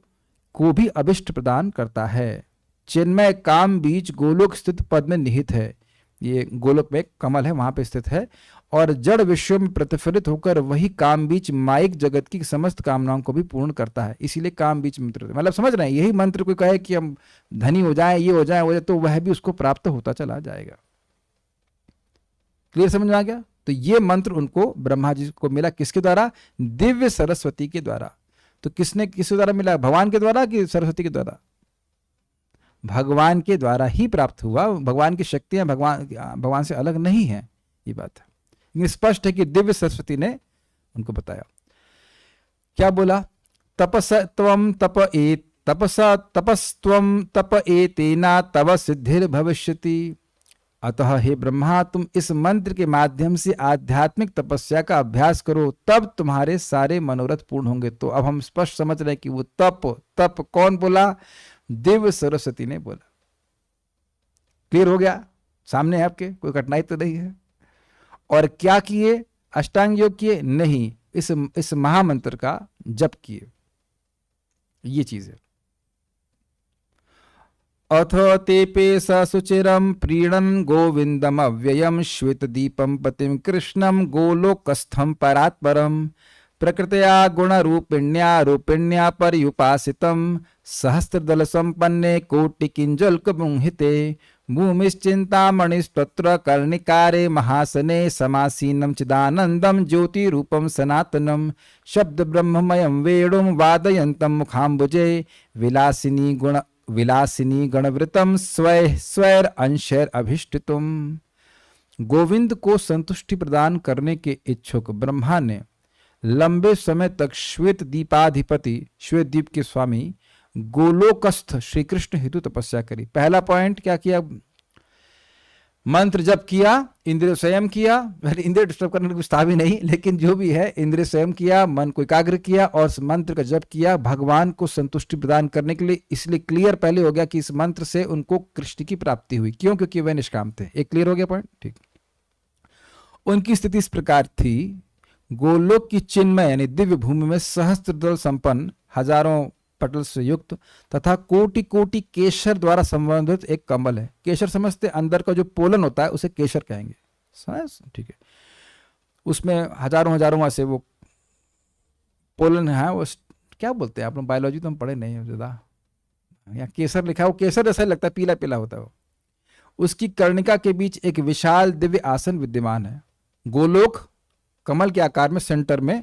Speaker 1: को भी अभिष्ट प्रदान करता है। चिन्मय काम बीज गोलोक स्थित पद में निहित है। ये गोलोक में एक कमल है, वहां पे स्थित है, और जड़ विश्व में प्रतिफलित होकर वही काम बीच माइक जगत की समस्त कामनाओं को भी पूर्ण करता है। इसीलिए काम बीच मंत्र, मतलब समझ रहे हैं, यही मंत्र कोई कहे कि हम धनी हो जाएं, ये हो जाए, वो जाए, तो वह भी उसको प्राप्त होता चला जाएगा। क्लियर, समझ में आ गया? तो ये मंत्र उनको ब्रह्मा जी को मिला, किसके द्वारा? दिव्य सरस्वती के द्वारा। तो किसके द्वारा मिला? भगवान के द्वारा कि सरस्वती के द्वारा? भगवान के द्वारा ही प्राप्त हुआ। भगवान की शक्तियां भगवान से अलग नहीं है, ये बात है। स्पष्ट है कि दिव्य सरस्वती ने उनको बताया। क्या बोला? तपस्त्वम तप एतेना तव सिद्धिर भविष्यति। अतः हे ब्रह्मा, तुम इस मंत्र के माध्यम से आध्यात्मिक तपस्या का अभ्यास करो, तब तुम्हारे सारे मनोरथ पूर्ण होंगे। तो अब हम स्पष्ट समझ रहे हैं कि वो तप कौन बोला? दिव्य सरस्वती ने बोला। क्लियर हो गया? सामने है आपके, कोई कठिनाई तो नहीं है। और क्या किए? अष्टांग योग किए? नहीं, इस महामंत्र का जप किए। ये चीज है। अथ तेपे सुचिरम प्रीणन गोविंदम अव्ययम श्वेत दीपम पतिम कृष्णम गोलोकस्थम परात्परम प्रकृत्या गुणरूपिण्या पर्युपासितम सहस्रदल संपन्ने कोटिकिंजल्कमुहिते भूमिश्चिंतामणिस्तत्र कर्णिकारे महासने समासीनं चिदानंदम ज्योतिरूपम सनातनम शब्द ब्रह्ममयं वेणुं वादयन्तं मुखाम्बुजे विलासिनी गणवृतम स्वैर अंशैर अभिष्टितुम। गोविंद को संतुष्टि प्रदान करने के इच्छुक ब्रह्मा ने लंबे समय तक श्वेत दीपाधिपति, श्वेत दीप के स्वामी गोलोकस्थ श्री कृष्ण हेतु तपस्या करी। पहला पॉइंट क्या किया? मंत्र जप किया, इंद्रिय संयम किया। इंद्रिय डिस्टर्ब करने की था भी नहीं, लेकिन जो भी है, इंद्रिय संयम किया, मन को एकाग्र किया और इस मंत्र का जप किया भगवान को संतुष्टि प्रदान करने के लिए। इसलिए क्लियर पहले हो गया कि इस मंत्र से उनको कृष्ण की प्राप्ति हुई। क्यों? क्योंकि वह निष्काम थे। एक क्लियर हो गया पॉइंट, ठीक। उनकी स्थिति इस प्रकार थी, गोलोक की चिन्मय यानी दिव्य भूमि में सहस्त्र दल संपन्न, हजारों पटल से युक्त तथा कोटि कोटि केशर द्वारा संवर्धित एक कमल है। केशर समझते अंदर का जो पोलन होता है उसे केशर कहेंगे, ठीक है। उसमें हजारों हजारों ऐसे वो पोलन है, वो क्या बोलते हैं आप लोग, बायोलॉजी तो हम पढ़े नहीं है ज़्यादा, यहाँ केसर लिखा है, वो केसर जैसा लगता है, पीला पीला होता है वो। उसकी कर्णिका के बीच एक विशाल दिव्य आसन विद्यमान है। गोलोक कमल के आकार में सेंटर में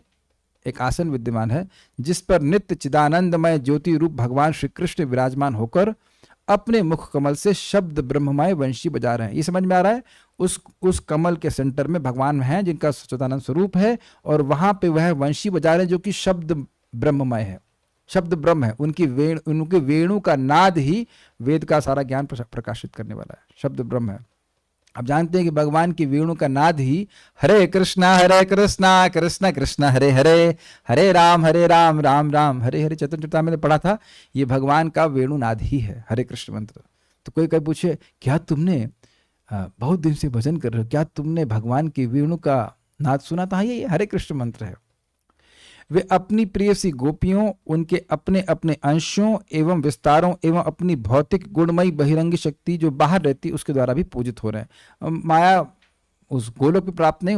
Speaker 1: एक आसन विद्यमान है, जिस पर नित्य चिदानंदमय ज्योति रूप भगवान श्री कृष्ण विराजमान होकर अपने मुख कमल से शब्द ब्रह्ममय वंशी बजा रहे हैं। ये समझ में आ रहा है? उस कमल के सेंटर में भगवान हैं जिनका सच्चिदानंद स्वरूप है, और वहां पे वह वंशी बजा रहे हैं जो कि शब्द ब्रह्ममय है, शब्द ब्रह्म है। उनके वेणु का नाद ही वेद का सारा ज्ञान प्रकाशित करने वाला है, शब्द ब्रह्म है। आप जानते हैं कि भगवान की वेणु का नाद ही हरे कृष्णा कृष्ण कृष्ण हरे हरे, हरे राम राम राम हरे हरे। चतुर्चरितामृत में पढ़ा था, ये भगवान का वेणु नाद ही है, हरे कृष्ण मंत्र। तो कोई कभी पूछे, क्या तुमने बहुत दिन से भजन कर रहे हो, क्या तुमने भगवान की वेणु का नाद सुना था? ये हरे कृष्ण मंत्र है। वे अपनी प्रिय सी गोपियों, उनके अपने अपने अंशों एवं विस्तारों एवं अपनी भौतिक गुणमयी बहिरंगी शक्ति जो बाहर रहती है उसके द्वारा भी पूजित हो रहे हैं। माया उस गोलोक में प्राप्त नहीं,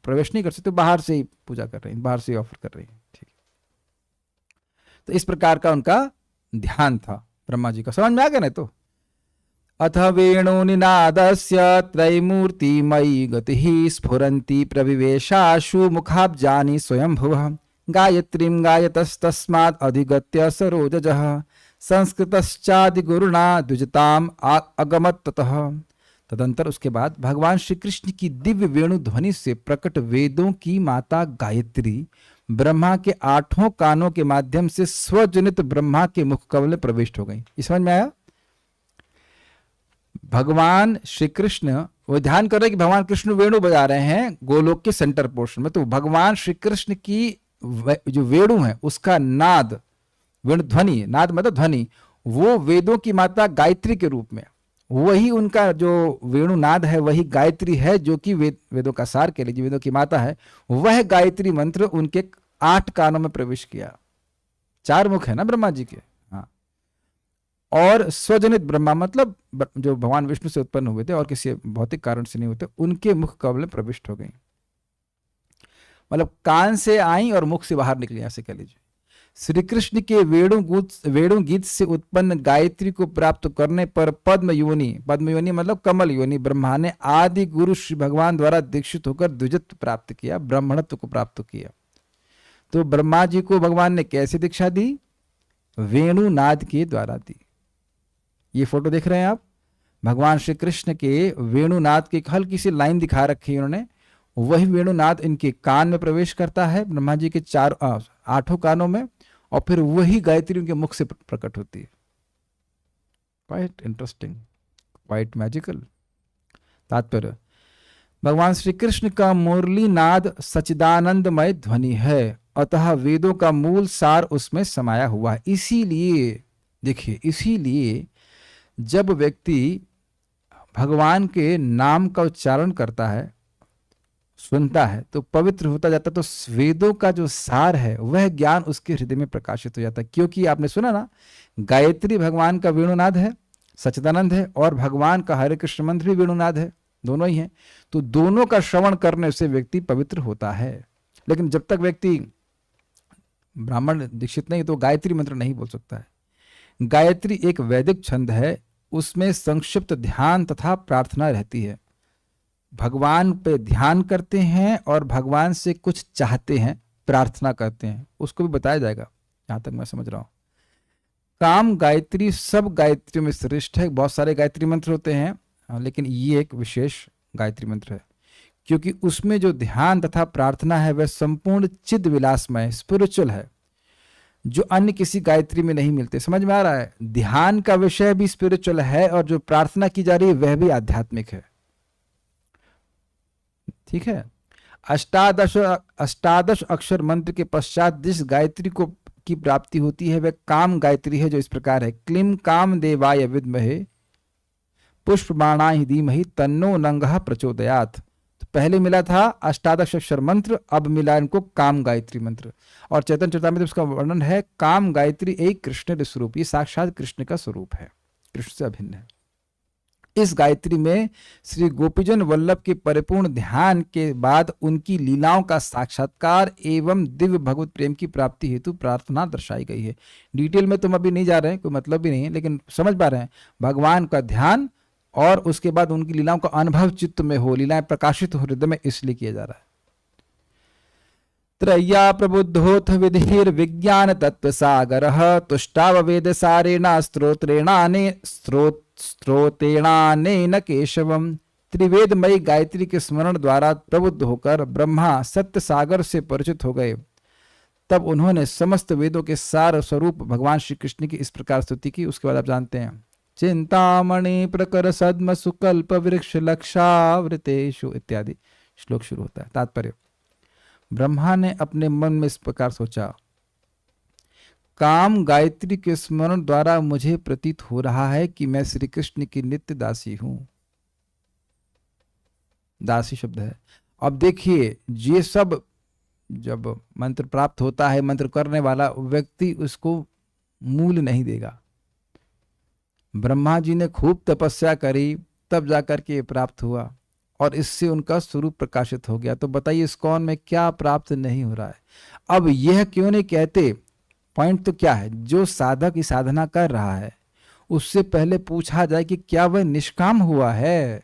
Speaker 1: प्रवेश नहीं कर सकते, बाहर से ही पूजा कर रहे हैं, बाहर से ही ऑफर कर रही हैं। ठीक, तो इस प्रकार का उनका ध्यान था ब्रह्मा जी का। समझ में आ गया? नहीं तो अथ वेणु निनादस्य त्रैमूर्तिमयी गतिः स्फुरन्ती प्रविवेशाशु मुखाब्जानि स्वयंभुवः गायत्रीं गायतस्तस्मात् अधिगत्य सरोजजः संस्कृतश्चादिगुरुणा द्विजताम् अगमत् ततः। तदंतर उसके बाद भगवान श्री कृष्ण की दिव्य वेणु ध्वनि से प्रकट वेदों की माता गायत्री ब्रह्मा के 8 कानों के माध्यम से स्वजनित ब्रह्मा के मुख कमल में प्रविष्ट हो गई। समझ में आया? भगवान श्री कृष्ण, वो ध्यान कर रहे हैं कि भगवान कृष्ण वेणु बजा रहे हैं गोलोक के सेंटर पोर्शन में, तो भगवान श्री कृष्ण की जो वेणु है उसका नाद, वेणु ध्वनि, नाद मतलब ध्वनि, वो वेदों की माता गायत्री के रूप में, वही उनका जो वेणु नाद है वही गायत्री है, जो कि वेदों का सार के लिए जो वेदों की माता है, वह गायत्री मंत्र उनके 8 कानों में प्रवेश किया। 4 मुख है ना ब्रह्मा जी के, हाँ। और स्वजनित ब्रह्मा मतलब जो भगवान विष्णु से उत्पन्न हुए थे और किसी भौतिक कारण से नहीं होते, उनके मुख कमल में प्रविष्ट हो गई। मतलब कान से आई और मुख से बाहर निकली, ऐसे कह लीजिए। श्री कृष्ण के वेणु गीत से उत्पन्न गायत्री को प्राप्त करने पर पद्म योनि मतलब कमल योनि ब्रह्मा ने आदि गुरु श्री भगवान द्वारा दीक्षित होकर द्विजत्व प्राप्त किया, ब्राह्मणत्व को प्राप्त किया। तो ब्रह्मा जी को भगवान ने कैसे दीक्षा दी? वेणु नाद के द्वारा दी। ये फोटो देख रहे हैं आप, भगवान श्री कृष्ण के वेणुनाद की एक हल्की सी लाइन दिखा रखी है उन्होंने, वही वेणुनाद इनके कान में प्रवेश करता है, ब्रह्मा जी के 8 कानों में, और फिर वही गायत्री उनके मुख से प्रकट होती है। Quite interesting, quite magical. तात्पर्य, भगवान श्री कृष्ण का मुरली नाद सच्चिदानंदमय ध्वनि है, अतः वेदों का मूल सार उसमें समाया हुआ है। इसीलिए देखिए, इसीलिए जब व्यक्ति भगवान के नाम का उच्चारण करता है, सुनता है, तो पवित्र होता जाता है। तो वेदों का जो सार है वह ज्ञान उसके हृदय में प्रकाशित हो जाता है। क्योंकि आपने सुना ना, गायत्री भगवान का वेणुनाद है, सच्चिदानंद है, और भगवान का हरे कृष्ण मंत्र भी वेणुनाद है, दोनों ही हैं। तो दोनों का श्रवण करने से व्यक्ति पवित्र होता है। लेकिन जब तक व्यक्ति ब्राह्मण दीक्षित नहीं तो गायत्री मंत्र नहीं बोल सकता है। गायत्री एक वैदिक छंद है, उसमें संक्षिप्त ध्यान तथा प्रार्थना रहती है। भगवान पे ध्यान करते हैं और भगवान से कुछ चाहते हैं, प्रार्थना करते हैं, उसको भी बताया जाएगा जहां तक मैं समझ रहा हूं। काम गायत्री सब गायत्रियों में श्रेष्ठ है। बहुत सारे गायत्री मंत्र होते हैं, लेकिन ये एक विशेष गायत्री मंत्र है, क्योंकि उसमें जो ध्यान तथा प्रार्थना है वह संपूर्ण चिद विलासमय स्पिरिचुअल है, जो अन्य किसी गायत्री में नहीं मिलते। समझ में आ रहा है? ध्यान का विषय भी स्पिरिचुअल है और जो प्रार्थना की जा रही है वह भी आध्यात्मिक है। ठीक है। 18 अक्षर मंत्र के पश्चात जिस गायत्री को की प्राप्ति होती है वह काम गायत्री है, जो इस प्रकार है: क्लीं काम देवाय विद्महे पुष्पबाणाहि धीमहि तन्नो नंगः प्रचोदयात्। तो पहले मिला था अष्टादश अक्षर मंत्र, अब मिला इनको काम गायत्री मंत्र। और चैतन्य चरितामृत उसका वर्णन है, काम गायत्री एक कृष्ण स्वरूप, ये साक्षात कृष्ण का स्वरूप है, कृष्ण से अभिन्न है। इस गायत्री में श्री गोपीजन वल्लभ के परिपूर्ण ध्यान के बाद उनकी लीलाओं का साक्षात्कार एवं दिव्य भगवत प्रेम की प्राप्ति हेतु प्रार्थना दर्शाई गई है। डिटेल में तुम अभी नहीं जा रहे हैं, कोई मतलब भी नहीं है, लेकिन समझ पा रहे हैं, भगवान का ध्यान और उसके बाद उनकी लीलाओं का अनुभव चित्त में हो, लीलाएं प्रकाशित हो हृदय में, इसलिए किया जा रहा है। त्रय्या प्रबुद्धोथ विधिर विज्ञान तत्व सागर तुष्टाव वेद सारेण स्त्रोतेणानेन केशवम। त्रिवेदमयी गायत्री के स्मरण द्वारा प्रबुद्ध होकर ब्रह्मा सत्य सागर से परिचित हो गए। तब उन्होंने समस्त वेदों के सार स्वरूप भगवान श्री कृष्ण की इस प्रकार स्तुति की। उसके बाद आप जानते हैं, चिंतामणि प्रकर सद्म सुकल्प वृक्ष लक्षावृतेषु इत्यादि श्लोक शुरू होता है। तात्पर्य, ब्रह्मा ने अपने मन में इस प्रकार सोचा, काम गायत्री के स्मरण द्वारा मुझे प्रतीत हो रहा है कि मैं श्री कृष्ण की नित्य दासी हूं। दासी शब्द है। अब देखिए, ये सब जब मंत्र प्राप्त होता है, मंत्र करने वाला व्यक्ति उसको मूल नहीं देगा। ब्रह्मा जी ने खूब तपस्या करी, तब जाकर के प्राप्त हुआ और इससे उनका स्वरूप प्रकाशित हो गया। तो बताइए इस्कॉन में क्या प्राप्त नहीं हो रहा है? अब यह क्यों नहीं कहते? पॉइंट तो क्या है, जो साधक की साधना कर रहा है उससे पहले पूछा जाए कि क्या वह निष्काम हुआ है,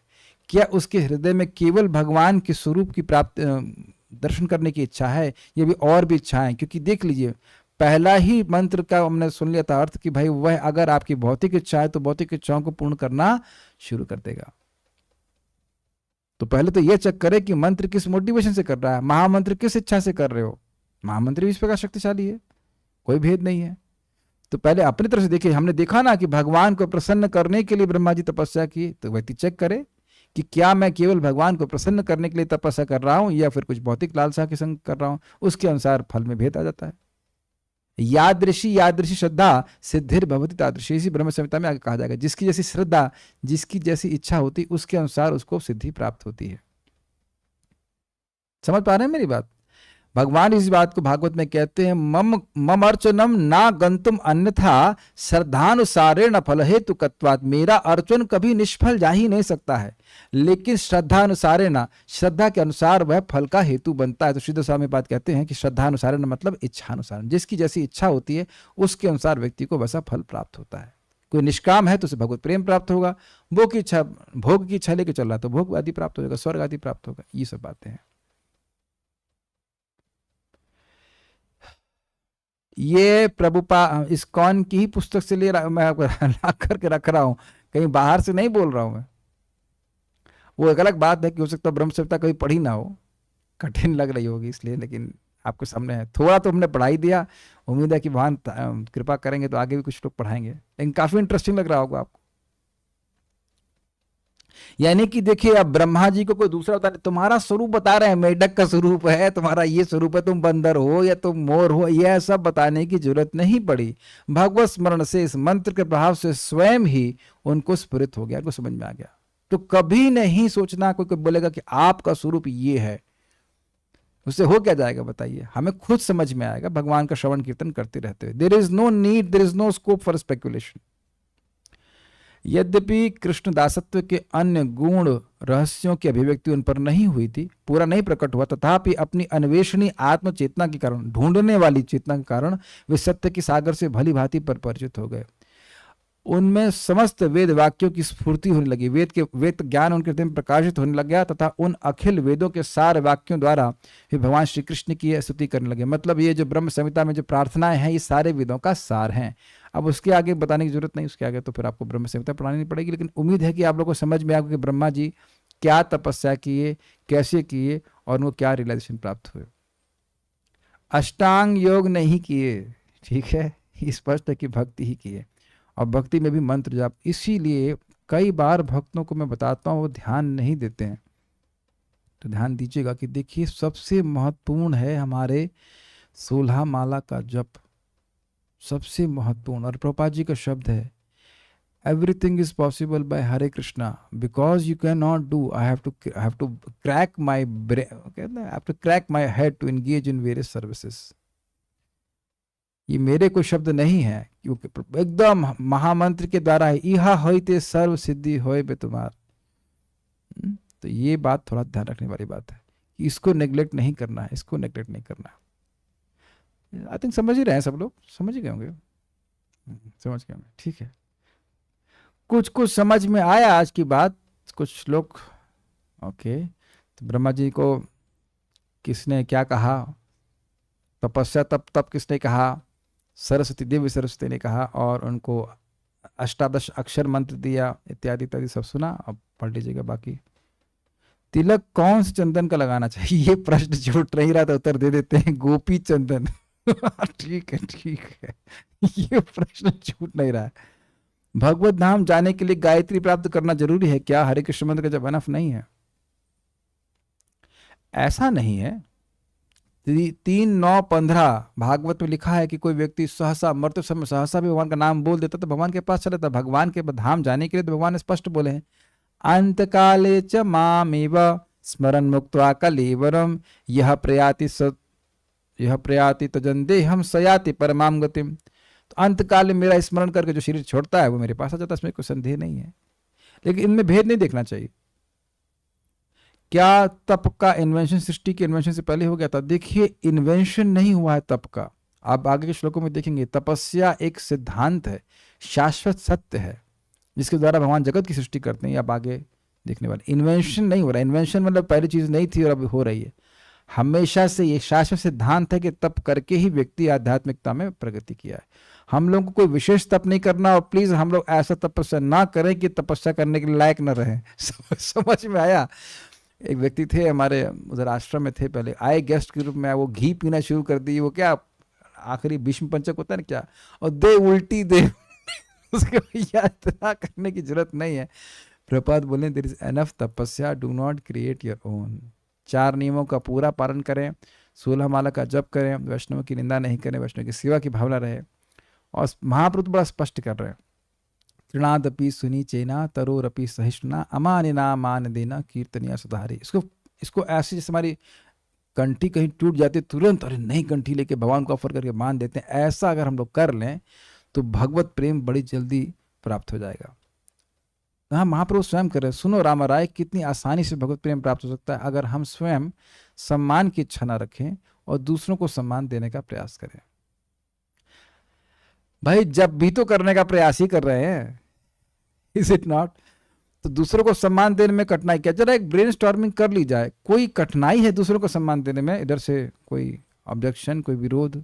Speaker 1: क्या उसके हृदय में केवल भगवान के स्वरूप की प्राप्त दर्शन करने की इच्छा है, ये भी और भी इच्छाएं। क्योंकि देख लीजिए, पहला ही मंत्र का हमने सुन लिया था अर्थ कि भाई वह अगर आपकी भौतिक इच्छा है तो भौतिक इच्छाओं को पूर्ण करना शुरू कर देगा। तो पहले तो यह चेक करें कि मंत्र किस मोटिवेशन से कर रहा है, महामंत्र किस इच्छा से कर रहे हो। महामंत्र भी इस प्रकार शक्तिशाली है, कोई भेद नहीं है। तो पहले अपनी तरफ से देखिए, हमने देखा ना कि भगवान को प्रसन्न करने के लिए ब्रह्मा जी तपस्या की, तो व्यक्ति चेक करे कि क्या मैं केवल भगवान को प्रसन्न करने के लिए तपस्या कर रहा हूं या फिर कुछ भौतिक लालसा के संग कर रहा हूं। उसके अनुसार फल में भेद आ जाता है। यादृशी श्रद्धा सिद्धिर भवति तादृशी, इसी ब्रह्म संहिता में आगे कहा जाएगा, जिसकी जैसी श्रद्धा, जिसकी जैसी इच्छा होती उसके अनुसार उसको सिद्धि प्राप्त होती है। समझ पा रहे हैं मेरी बात? भगवान इस बात को भागवत में कहते हैं, मम अर्चनम ना गंतुम अन्यथा श्रद्धानुसारेण फल हेतु कत्वात्। मेरा अर्चन कभी निष्फल जा ही नहीं सकता है, लेकिन श्रद्धानुसारेण, श्रद्धा के अनुसार वह फल का हेतु बनता है। तो सिद्ध स्वामी बात कहते हैं कि श्रद्धानुसारेण मतलब इच्छानुसार, जिसकी जैसी इच्छा होती है उसके अनुसार व्यक्ति को वैसा फल प्राप्त होता है। कोई निष्काम है तो उसे भगवत प्रेम प्राप्त होगा, भोग की इच्छा लेके चल रहा तो भोग आदि प्राप्त होगा, स्वर्ग आदि प्राप्त होगा। ये सब बातें हैं। ये प्रभुपा इस्कॉन की ही पुस्तक से मैं ला करके रख रहा हूं, कहीं बाहर से नहीं बोल रहा हूं मैं। वो एक अलग बात है कि हो सकता है ब्रह्म संहिता कभी पढ़ी ना हो, कठिन लग रही होगी इसलिए, लेकिन आपके सामने है। थोड़ा तो हमने पढ़ाई दिया, उम्मीद है कि भगवान कृपा करेंगे तो आगे भी कुछ लोग पढ़ाएंगे, लेकिन काफी इंटरेस्टिंग लग रहा होगा आपको। यानी कि देखिए, अब ब्रह्मा जी को कोई दूसरा बता, तुम्हारा स्वरूप बता रहे हैं, मेढक का स्वरूप है, तुम्हारा ये स्वरूप है, तुम बंदर हो या तुम मोर हो, यह सब बताने की जरूरत नहीं पड़ी। भगवत स्मरण से, इस मंत्र के प्रभाव से स्वयं ही उनको स्फुरित हो गया, उनको समझ में आ गया। तो कभी नहीं सोचना कोई बोलेगा कि आपका स्वरूप ये है, उससे हो क्या जाएगा बताइए? हमें खुद समझ में आएगा भगवान का श्रवण कीर्तन करते रहते हुए। There is no need, there is no scope for speculation. यद्यपि कृष्ण दासत्व के अन्य गुण रहस्यों की अभिव्यक्ति उन पर नहीं हुई थी, पूरा नहीं प्रकट हुआ, तथापि अपनी अन्वेषणी आत्म चेतना के कारण, ढूंढने वाली चेतना के कारण वे सत्य की सागर से भली भांति पर परिचित हो गए। उनमें समस्त वेद वाक्यों की स्फूर्ति होने लगी, वेद ज्ञान उनके हृदय में प्रकाशित होने लग गया, तथा उन अखिल वेदों के सार वाक्यों द्वारा वे भगवान श्री कृष्ण की स्तुति करने लगे। मतलब ये जो ब्रह्म संहिता में जो प्रार्थनाएं हैं, ये सारे वेदों का सार हैं। अब उसके आगे बताने की जरूरत नहीं, उसके आगे तो फिर आपको ब्रह्म संहिता पढ़ानी पड़ेगी। लेकिन उम्मीद है कि आप लोगों को समझ में आएगा कि ब्रह्मा जी क्या तपस्या किए, कैसे किए और उनको क्या रियलाइजेशन प्राप्त हुए। अष्टांग योग नहीं किए, ठीक है, स्पष्ट है कि भक्ति ही किए, और भक्ति में भी मंत्र जाप। इसीलिए कई बार भक्तों को मैं बताता हूँ, वो ध्यान नहीं देते हैं, तो ध्यान दीजिएगा कि देखिए सबसे महत्वपूर्ण है हमारे 16 माला का जप, सबसे महत्वपूर्ण। और प्रभुपाद जी का शब्द है, everything is possible by Hare Krishna, because you cannot do. I have to crack my brain, okay, I have to crack my head to engage in various services. ये मेरे कोई शब्द नहीं है, क्योंकि एकदम महामंत्र के द्वारा है, इहा होइते सर्व सिद्धि होए बे तुम्हार। तो ये बात थोड़ा ध्यान रखने वाली बात है कि इसको नेग्लेक्ट नहीं करना है, इसको नेग्लेक्ट नहीं करना है। आई थिंक समझ ही रहे हैं सब लोग, समझ ही गए होंगे, समझ गए होंगे, ठीक है। कुछ कुछ समझ में आया आज की बात, कुछ लोग ओके। तो ब्रह्मा जी को किसने क्या कहा, तपस्या तप किसने कहा, सरस्वती देवी सरस्वती ने कहा, और उनको अष्टादश अक्षर मंत्र दिया, इत्यादि इत्यादि सब सुना। अब पढ़ लीजिएगा बाकी। तिलक कौन से चंदन का लगाना चाहिए, ये प्रश्न छूट नहीं रहा था, उत्तर दे देते हैं, गोपी चंदन। ठीक है ठीक है, ये प्रश्न छूट नहीं रहा है। भगवत धाम जाने के लिए गायत्री प्राप्त करना जरूरी है क्या, हरे कृष्ण मंत्र का जब अनफ नहीं है? ऐसा नहीं है। 3:9-15 भागवत में लिखा है कि कोई व्यक्ति सहसा मरते समय सहसा भी भगवान का नाम बोल देता तो भगवान के पास चले था। भगवान के धाम जाने के लिए तो भगवान ने स्पष्ट बोले हैं, अंत काले च मामेव स्मरण मुक्त्वा कलेवरम यह प्रयाति तजंदे हम सयाति परमाम गतिम। तो अंत काल में मेरा स्मरण करके जो शरीर छोड़ता है वो मेरे पास आ जाता है, इसमें कोई संदेह नहीं है। लेकिन इनमें भेद नहीं देखना चाहिए। क्या तप का इन्वेंशन सृष्टि के इन्वेंशन से पहले हो गया था? देखिए, इन्वेंशन नहीं हुआ है तप का। आप आगे के श्लोकों में देखेंगे, तपस्या एक सिद्धांत है, शाश्वत सत्य है, जिसके द्वारा भगवान जगत की सृष्टि करते हैं। आप आगे देखने वाले, इन्वेंशन नहीं हो रहा। इन्वेंशन मतलब पहली चीज नहीं थी और अब हो रही है। हमेशा से ये शाश्वत सिद्धांत है कि तप करके ही व्यक्ति आध्यात्मिकता में प्रगति किया है। हम लोगों को कोई विशेष तप नहीं करना, और प्लीज हम लोग ऐसा तपस्या ना करें कि तपस्या करने के लायक न रहे। समझ में आया? एक व्यक्ति थे हमारे उधर आश्रम में थे, पहले आए गेस्ट के रूप में आए, वो घी पीना शुरू कर दी। वो क्या आखिरी भीष्म पंचक होता है ना क्या, और दे उल्टी दे। उसके भैया इतना करने की जरूरत नहीं है। प्रभुपाद बोले, देयर इज एनफ तपस्या, do not create your own. 4 नियमों का पूरा पालन करें, 16 माला का जप करें, वैष्णव की निंदा नहीं करें, वैष्णव की सेवा की भावना रहे। और महाप्रभु बड़ा स्पष्ट कर रहे हैं, तृणादपि सुनी चेना तरोरपि सहिष्णुना अमानिना मान देना कीर्तनिया सुधारी। इसको ऐसे जैसे हमारी कंठी कहीं टूट जाती है, तुरंत अरे नई कंठी लेके भगवान को ऑफर करके मान देते हैं। ऐसा अगर हम लोग कर लें तो भगवत प्रेम बड़ी जल्दी प्राप्त हो जाएगा। हाँ, महाप्रभु स्वयं कर रहे, सुनो रामा राय, कितनी आसानी से भगवत प्रेम प्राप्त हो सकता है अगर हम स्वयं सम्मान की इच्छा न रखें और दूसरों को सम्मान देने का प्रयास करें। भाई जब भी तो करने का प्रयास ही कर रहे हैं, इज इट नॉट? तो दूसरों को सम्मान देने में कठिनाई क्या? जरा एक ब्रेनस्टॉर्मिंग कर ली जाए। कोई कठिनाई है दूसरों को सम्मान देने में? इधर से कोई ऑब्जेक्शन, कोई विरोध?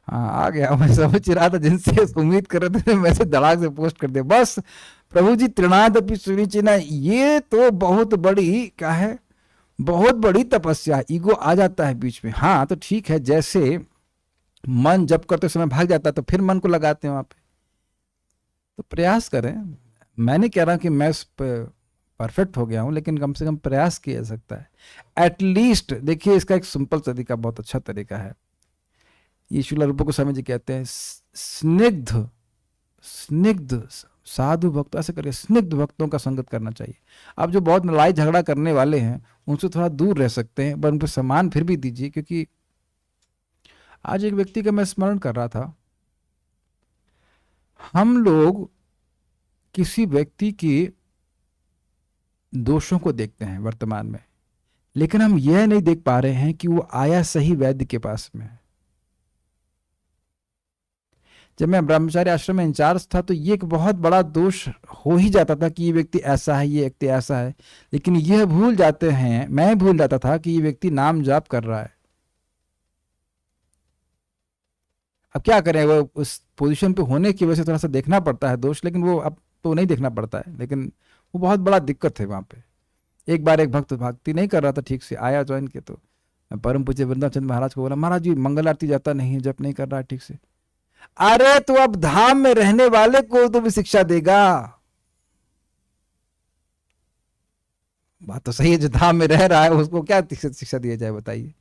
Speaker 1: हाँ, आ गया। मैं समझ रहा था, जिनसे उम्मीद कर रहे थे वैसे धड़ाक से पोस्ट कर दिया। बस प्रभु जी, तृणादपि सुनिचिना, ये तो बहुत बड़ी क्या है, बहुत बड़ी तपस्या। ईगो आ जाता है बीच में। हाँ तो ठीक है, जैसे मन जप करते समय भाग जाता है तो फिर मन को लगाते हैं वहां पे। तो प्रयास करें। मैं नहीं कह रहा कि मैं परफेक्ट हो गया हूं, लेकिन कम से कम प्रयास किया जा सकता है एटलीस्ट। देखिए, इसका एक सिंपल तरीका, बहुत अच्छा तरीका है। ये श्रील रूप गोस्वामी जी कहते हैं, स्निग्ध स्निग्ध साधु भक्त, ऐसे करके स्निग्ध भक्तों का संगत करना चाहिए। अब जो बहुत लड़ाई झगड़ा करने वाले हैं उनसे थोड़ा दूर रह सकते हैं, पर उनको सम्मान फिर भी दीजिए। क्योंकि आज एक व्यक्ति का मैं स्मरण कर रहा था, हम लोग किसी व्यक्ति के दोषों को देखते हैं वर्तमान में, लेकिन हम यह नहीं देख पा रहे हैं कि वो आया सही वैद्य के पास में। जब मैं ब्रह्मचारी आश्रम में इंचार्ज था तो ये एक बहुत बड़ा दोष हो ही जाता था कि ये व्यक्ति ऐसा है, ये व्यक्ति ऐसा है, लेकिन यह भूल जाते हैं, मैं भूल जाता था कि ये व्यक्ति नाम जाप कर रहा है। अब क्या करें, वो उस पोजीशन पे होने की वजह से थोड़ा सा देखना पड़ता है दोष, लेकिन वो अब तो नहीं देखना पड़ता है। लेकिन वो बहुत बड़ा दिक्कत है वहां पे। एक बार एक भक्त भक्ति नहीं कर रहा था ठीक से, आया ज्वाइन के, तो मैं परम पूज्य वृंदावन चंद्र महाराज को बोला, महाराज जी मंगल आरती जाता नहीं है, जप नहीं कर रहा है ठीक से। अरे तो अब धाम में रहने वाले को तो भी शिक्षा देगा। बात तो सही है, जो धाम में रह रहा है उसको क्या शिक्षा दिया जाए बताइए।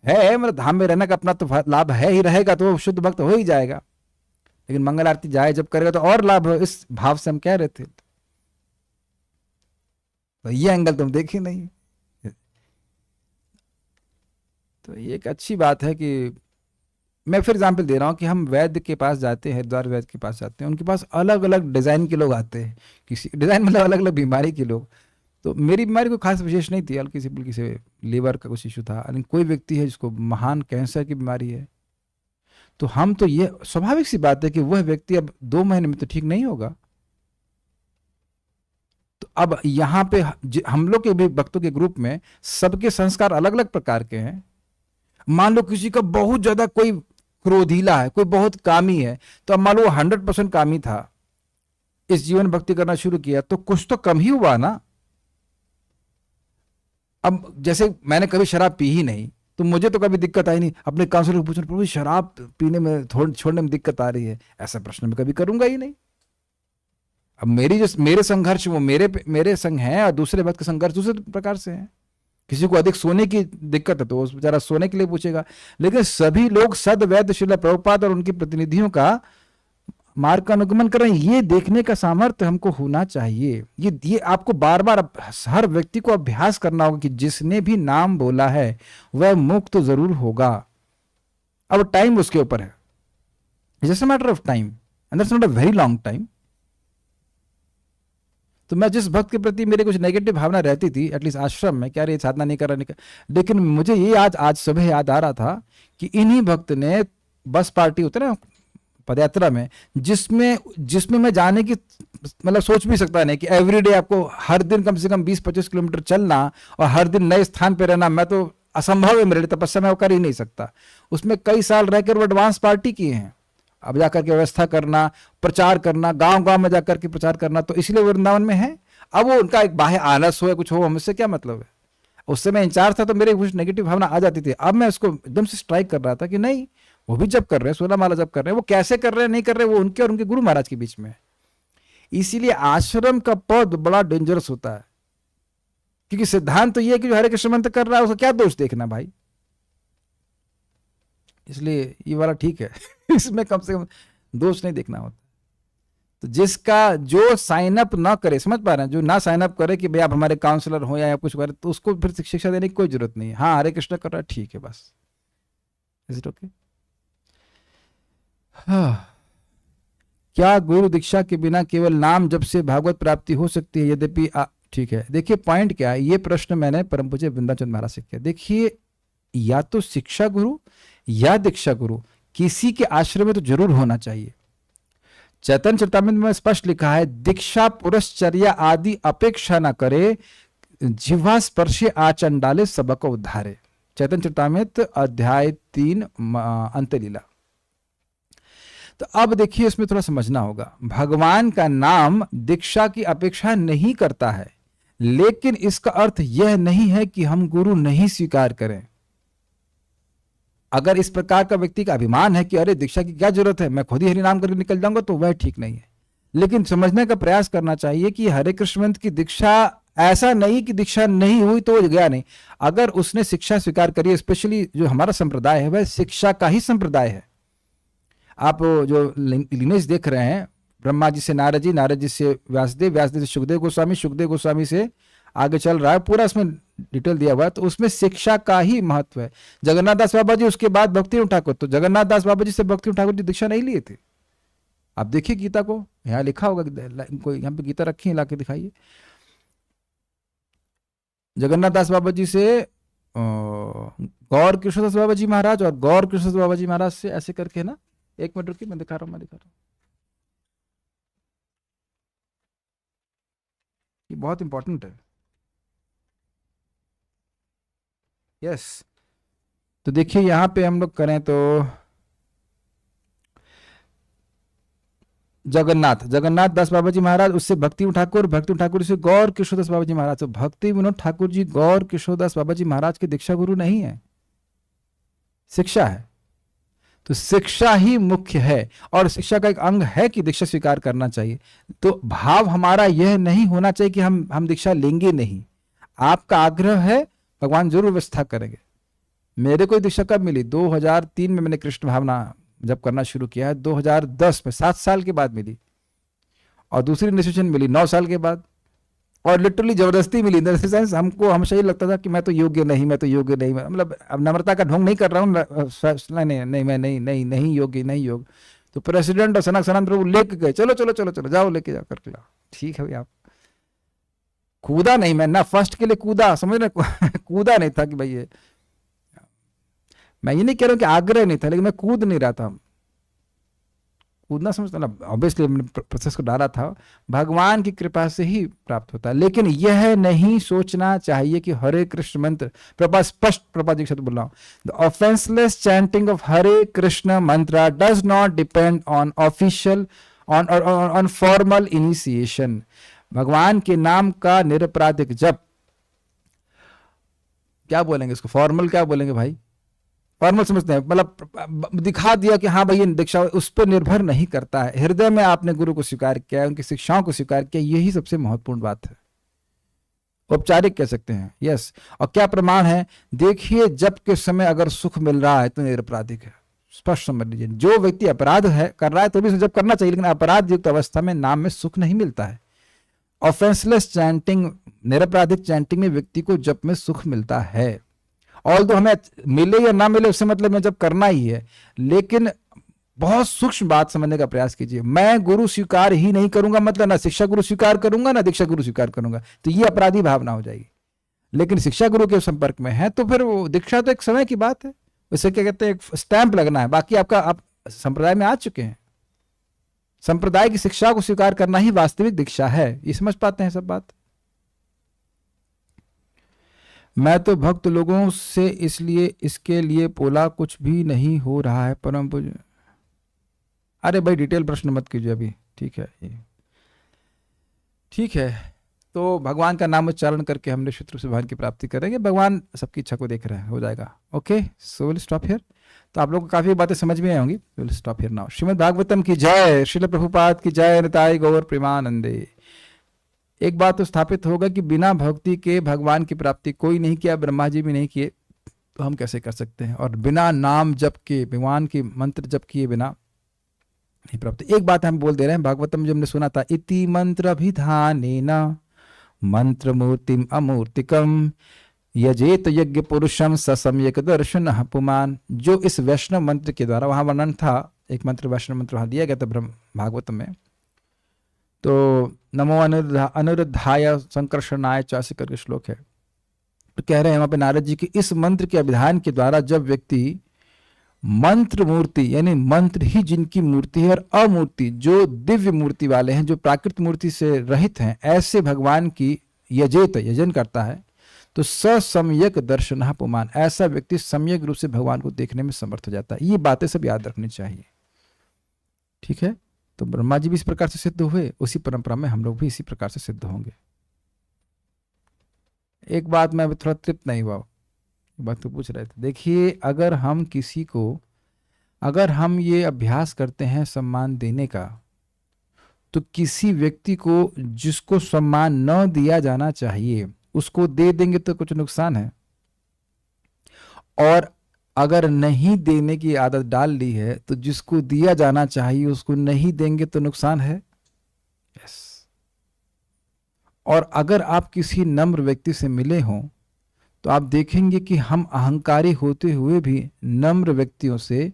Speaker 1: है, मतलब धाम में रहने का अपना तो लाभ है ही, रहेगा तो वो शुद्ध भक्त हो ही जाएगा, लेकिन मंगल आरती जाए जब करेगा तो और लाभ हो, इस भाव से हम कह रहे थे। तो ये एंगल तुम देखे नहीं। तो ये एक अच्छी बात है कि मैं फिर एग्जाम्पल दे रहा हूँ कि हम वैद्य के पास जाते हैं, हरिद्वार वैद्य के पास जाते हैं, उनके पास अलग अलग डिज़ाइन के लोग आते हैं, किसी डिज़ाइन मतलब अलग अलग बीमारी के लोग। तो मेरी बीमारी कोई खास विशेष नहीं थी, हल्की सी फुल्की से लीवर का कुछ इशू था, लेकिन कोई व्यक्ति है जिसको महान कैंसर की बीमारी है, तो हम तो ये स्वाभाविक सी बात है कि वह व्यक्ति अब 2 महीने में तो ठीक नहीं होगा। तो अब यहाँ पे हम लोग के भी भक्तों के ग्रुप में सबके संस्कार अलग अलग प्रकार के हैं। मान लो किसी का बहुत ज्यादा कोई क्रोधीला है, कोई बहुत कामी है, तो अब मान लो 100% कामी था, इस जीवन भक्ति करना शुरू किया तो कुछ तो कम ही हुआ ना। अब जैसे मैंने कभी शराब पी ही नहीं, तो मुझे तो कभी दिक्कत आई नहीं, अपने काउंसलर को पूछना, प्रभु शराब पीने में छोड़ने में दिक्कत आ रही है, ऐसा प्रश्न मैं कभी करूंगा ही नहीं। अब मेरे संघर्ष वो मेरे संग हैं, और दूसरे भक्त के संघर्ष दूसरे प्रकार से हैं। किसी को अधिक सोने की दिक्कत है तो वो बेचारा सोने के लिए पूछेगा, लेकिन सभी लोग सद्वैध श्रील प्रभुपाद और उनके प्रतिनिधियों का मार्ग का अनुगमन कर रहे हैं, ये देखने का सामर्थ्य हमको होना चाहिए। ये आपको बार बार हर व्यक्ति को अभ्यास करना होगा कि जिसने भी नाम बोला है वह मुक्त तो जरूर होगा। अब टाइम उसके ऊपर है, just a matter of time, and that's not a very long time. तो मैं जिस भक्त के प्रति मेरे कुछ नेगेटिव भावना रहती थी, एटलीस्ट आश्रम में, क्या ये साधना नहीं कर रहा, लेकिन मुझे ये आज सुबह याद आ रहा था कि इन्हीं भक्त ने बस पार्टी होते ना पदयात्रा में, जिसमें मैं जाने की मतलब सोच भी सकता नहीं कि एवरीडे आपको हर दिन कम से कम 20-25 किलोमीटर चलना और हर दिन नए स्थान पर रहना, मैं तो असंभव है मेरे लिए, तपस्या में वो कर ही नहीं सकता। उसमें कई साल रहकर वो एडवांस पार्टी किए हैं, अब जाकर के व्यवस्था करना, प्रचार करना, गांव-गांव में जाकर के प्रचार करना, तो इसलिए वृंदावन में है। अब वो उनका एक बाह्य आलस हो या कुछ हो, हमसे क्या मतलब है। उससे मैं इंचार्ज था तो मेरे कुछ नेगेटिव भावना आ जाती थी। अब मैं उसको एकदम से स्ट्राइक कर रहा था कि नहीं, वो भी जब कर रहे हैं, 16 माला जब कर रहे हैं, वो कैसे कर रहे हैं नहीं कर रहे, वो उनके और उनके गुरु महाराज के बीच में है। इसीलिए आश्रम का पद बड़ा डेंजरस होता है, क्योंकि सिद्धांत तो ये है कि जो हरे कृष्ण मंत्र कर रहा है उसका क्या दोष देखना भाई। इसलिए ये वाला ठीक है इसमें कम से कम दोष नहीं देखना होता। तो जिसका जो साइन अप ना करे, समझ पा रहे हैं, जो ना साइन अप करे कि भाई आप हमारे काउंसलर हो या कुछ करे, तो उसको फिर शिक्षा देने की कोई जरूरत नहीं है। हाँ, हरे कृष्ण कर रहा है, ठीक है, बस। Is it okay? क्या गुरु दीक्षा के बिना केवल नाम जप से भागवत प्राप्ति हो सकती है? यद्यपि ठीक है, देखिए पॉइंट क्या है, ये प्रश्न मैंने परम पूज्य वृंदाचंद महाराज से किया। देखिए, या तो शिक्षा गुरु या दीक्षा गुरु किसी के आश्रम में तो जरूर होना चाहिए। चैतन्य चरितामृत में स्पष्ट लिखा है, दीक्षा पुरश्चर्या आदि अपेक्षा न करे, जिह्वा स्पर्शे आचंडाले सबक उद्धारे। चैतन्य चरितामृत अध्याय 3 अंतलीला। तो अब देखिए, इसमें थोड़ा समझना होगा, भगवान का नाम दीक्षा की अपेक्षा नहीं करता है, लेकिन इसका अर्थ यह नहीं है कि हम गुरु नहीं स्वीकार करें। अगर इस प्रकार का व्यक्ति का अभिमान है कि अरे दीक्षा की क्या जरूरत है, मैं खुद ही हरि नाम करके निकल जाऊंगा, तो वह ठीक नहीं है। लेकिन समझने का प्रयास करना चाहिए कि हरे कृष्ण मंत्र की दीक्षा, ऐसा नहीं कि दीक्षा नहीं हुई तो वो गया नहीं। अगर उसने शिक्षा स्वीकार करी, स्पेशली जो हमारा संप्रदाय है वह शिक्षा का ही संप्रदाय है। आप जो लिनेज देख रहे हैं, ब्रह्मा जी से नारद जी, नारद जी से व्यासदेव, व्यासदेव से सुखदेव गोस्वामी, सुखदेव गोस्वामी से आगे चल रहा है, पूरा इसमें डिटेल दिया हुआ है। तो उसमें शिक्षा का ही महत्व है। जगन्नाथ दास बाबा जी, उसके बाद भक्ति ठाकुर, तो जगन्नाथ दास बाबा जी से भक्ति ठाकुर जी दीक्षा नहीं लिए थे। आप देखिए गीता को, यहाँ लिखा होगा, इनको यहाँ पे गीता रखी है, लाके दिखाइए। जगन्नाथ दास बाबा जी से गौर कृष्णदास बाबा जी महाराज, और गौर कृष्णदास बाबा जी महाराज से ऐसे करके ना, एक मिनट रुकिए, मैं दिखा रहा हूँ। ये बहुत इंपॉर्टेंट है। यस, तो देखिए यहां पे हम लोग करें तो जगन्नाथ दास बाबा जी महाराज, उससे भक्ति ठाकुर, भक्ति ठाकुर से गौर किशोरदास बाबा जी महाराज। तो भक्ति विनोद ठाकुर जी गौर किशोरदास बाबा जी महाराज के दीक्षा गुरु नहीं है, शिक्षा है। तो शिक्षा ही मुख्य है, और शिक्षा का एक अंग है कि दीक्षा स्वीकार करना चाहिए। तो भाव हमारा यह नहीं होना चाहिए कि हम दीक्षा लेंगे नहीं। आपका आग्रह है, भगवान जरूर व्यवस्था करेंगे। मेरे को दीक्षा कब मिली? 2003 में मैंने कृष्ण भावना जब करना शुरू किया है, 2010 में, 7 साल के बाद मिली। और दूसरी इनिशिएशन मिली 9 साल के बाद, और लिटरली जबरदस्ती मिली। इन द सेंस हमको हमेशा ये लगता था कि मैं तो योग्य नहीं, मैं तो योग्य नहीं, मतलब अब नम्रता का ढोंग नहीं कर रहा हूँ, नहीं नहीं मैं नहीं योग्य, नहीं योग्य। तो प्रेसिडेंट और सनातन प्रभु लेके गए, चलो चलो चलो चलो जाओ, लेके जाओ करके लाओ। ठीक है भाई, आप कूदा नहीं मैं ना, फर्स्ट के लिए कूदा, समझ रहे कूदा नहीं था कि भाई ये, मैं ये नहीं कह रहा हूँ कि आग्रह नहीं था, लेकिन मैं कूद नहीं रहा था। कूदना समझता ना, ऑब्वियसली मैंने प्रोसेस को डाला था, भगवान की कृपा से ही प्राप्त होता है। लेकिन यह नहीं सोचना चाहिए कि हरे कृष्ण मंत्र, प्रभा स्पष्ट, प्रभा जी बोल रहा हूं, द ऑफेंसलेस चैंटिंग ऑफ हरे कृष्ण मंत्र does not depend on official on formal initiation. भगवान के नाम का निरपराधिक जप, क्या बोलेंगे इसको, फॉर्मल क्या बोलेंगे भाई, फॉर्मल समझते हैं, मतलब दिखा दिया कि हाँ भाई ये दीक्षा, उस पर निर्भर नहीं करता है। हृदय में आपने गुरु को स्वीकार किया है, उनकी शिक्षाओं को स्वीकार किया, यही सबसे महत्वपूर्ण बात है। औपचारिक कह सकते हैं, यस। और क्या प्रमाण है? देखिए, जब के समय अगर सुख मिल रहा है तो निरपराधिक है, स्पष्ट समझ लीजिए। जो व्यक्ति अपराध है कर रहा है तो भी जब करना चाहिए, लेकिन अपराध युक्त अवस्था में नाम में सुख नहीं मिलता है। ऑफेंसलेस चैंटिंग, निरपराधिक चैंटिंग में व्यक्ति को जप में सुख मिलता है। ऑल तो हमें मिले या ना मिले उससे मतलब में जब करना ही है, लेकिन बहुत सूक्ष्म बात समझने का प्रयास कीजिए। मैं गुरु स्वीकार ही नहीं करूंगा मतलब ना शिक्षा गुरु स्वीकार करूंगा ना दीक्षा गुरु स्वीकार करूंगा, तो ये अपराधी भावना हो जाएगी। लेकिन शिक्षा गुरु के संपर्क में है तो फिर वो दीक्षा तो एक समय की बात है, उसे क्या कहते हैं, एक स्टैंप लगना है। बाकी आपका, आप संप्रदाय में आ चुके हैं, संप्रदाय की शिक्षा को स्वीकार करना ही वास्तविक दीक्षा है। ये समझ पाते हैं सब बात? मैं तो भक्त लोगों से इसलिए इसके लिए बोला, कुछ भी नहीं हो रहा है परम पूज्य। अरे भाई डिटेल प्रश्न मत कीजिए अभी, ठीक है, ठीक है। तो भगवान का नाम उच्चारण करके हम निश्चित रूप से भगवान की प्राप्ति करेंगे। भगवान सबकी इच्छा को देख रहे हैं, हो जाएगा। Okay, so will stop here. तो आप लोगों को काफी बातें समझ में आई होंगी। Will stop here now. Shrimad Bhagavatam की जय, श्रील प्रभुपाद की जय, निताई गौर प्रेमानंदे। एक बात तो स्थापित होगा कि बिना भक्ति के भगवान की प्राप्ति कोई नहीं किया, ब्रह्मा जी भी नहीं किए, तो हम कैसे कर सकते हैं? और बिना नाम जप के, भगवान के मंत्र जप किए बिना नहीं प्राप्त। एक बात हम बोल दे रहे हैं, भागवतम जो हमने सुना था, इति मंत्र अभिधानेन मंत्र मूर्तिम अमूर्तिकम यजेत यज्ञ पुरुषम ससम्यक दर्शन पुमान। जो इस वैष्णव मंत्र के द्वारा, वहां वर्णन था, एक मंत्र वैष्णव मंत्र वहां दिया गया था ब्रह्म भागवतम में, तो नमो अनुरुद्धाय संकर्षणाय चासी करके श्लोक है। तो कह रहे हैं वहां पे नारद जी की, इस मंत्र के अभिधान के द्वारा जब व्यक्ति मंत्र मूर्ति, यानी मंत्र ही जिनकी मूर्ति है, और अमूर्ति जो दिव्य मूर्ति वाले हैं, जो प्राकृत मूर्ति से रहित हैं, ऐसे भगवान की यजेत, यजन करता है, तो ससम्यक दर्शन पुमान, ऐसा व्यक्ति सम्यक रूप से भगवान को देखने में समर्थ हो जाता है। ये बातें सब याद रखनी चाहिए, ठीक है। तो ब्रह्मा जी भी इस प्रकार से सिद्ध हुए, उसी परंपरा में हम लोग भी इसी प्रकार से सिद्ध होंगे। एक बात मैं अभी थोड़ा तृप्त नहीं हुआ, बात तो पूछ रहे थे। देखिए, अगर हम किसी को, अगर हम ये अभ्यास करते हैं सम्मान देने का, तो किसी व्यक्ति को जिसको सम्मान न दिया जाना चाहिए उसको दे देंगे तो कुछ नुकसान है, और अगर नहीं देने की आदत डाल ली है तो जिसको दिया जाना चाहिए उसको नहीं देंगे तो नुकसान है। यस। और अगर आप किसी नम्र व्यक्ति से मिले हों तो आप देखेंगे कि हम अहंकारी होते हुए भी नम्र व्यक्तियों से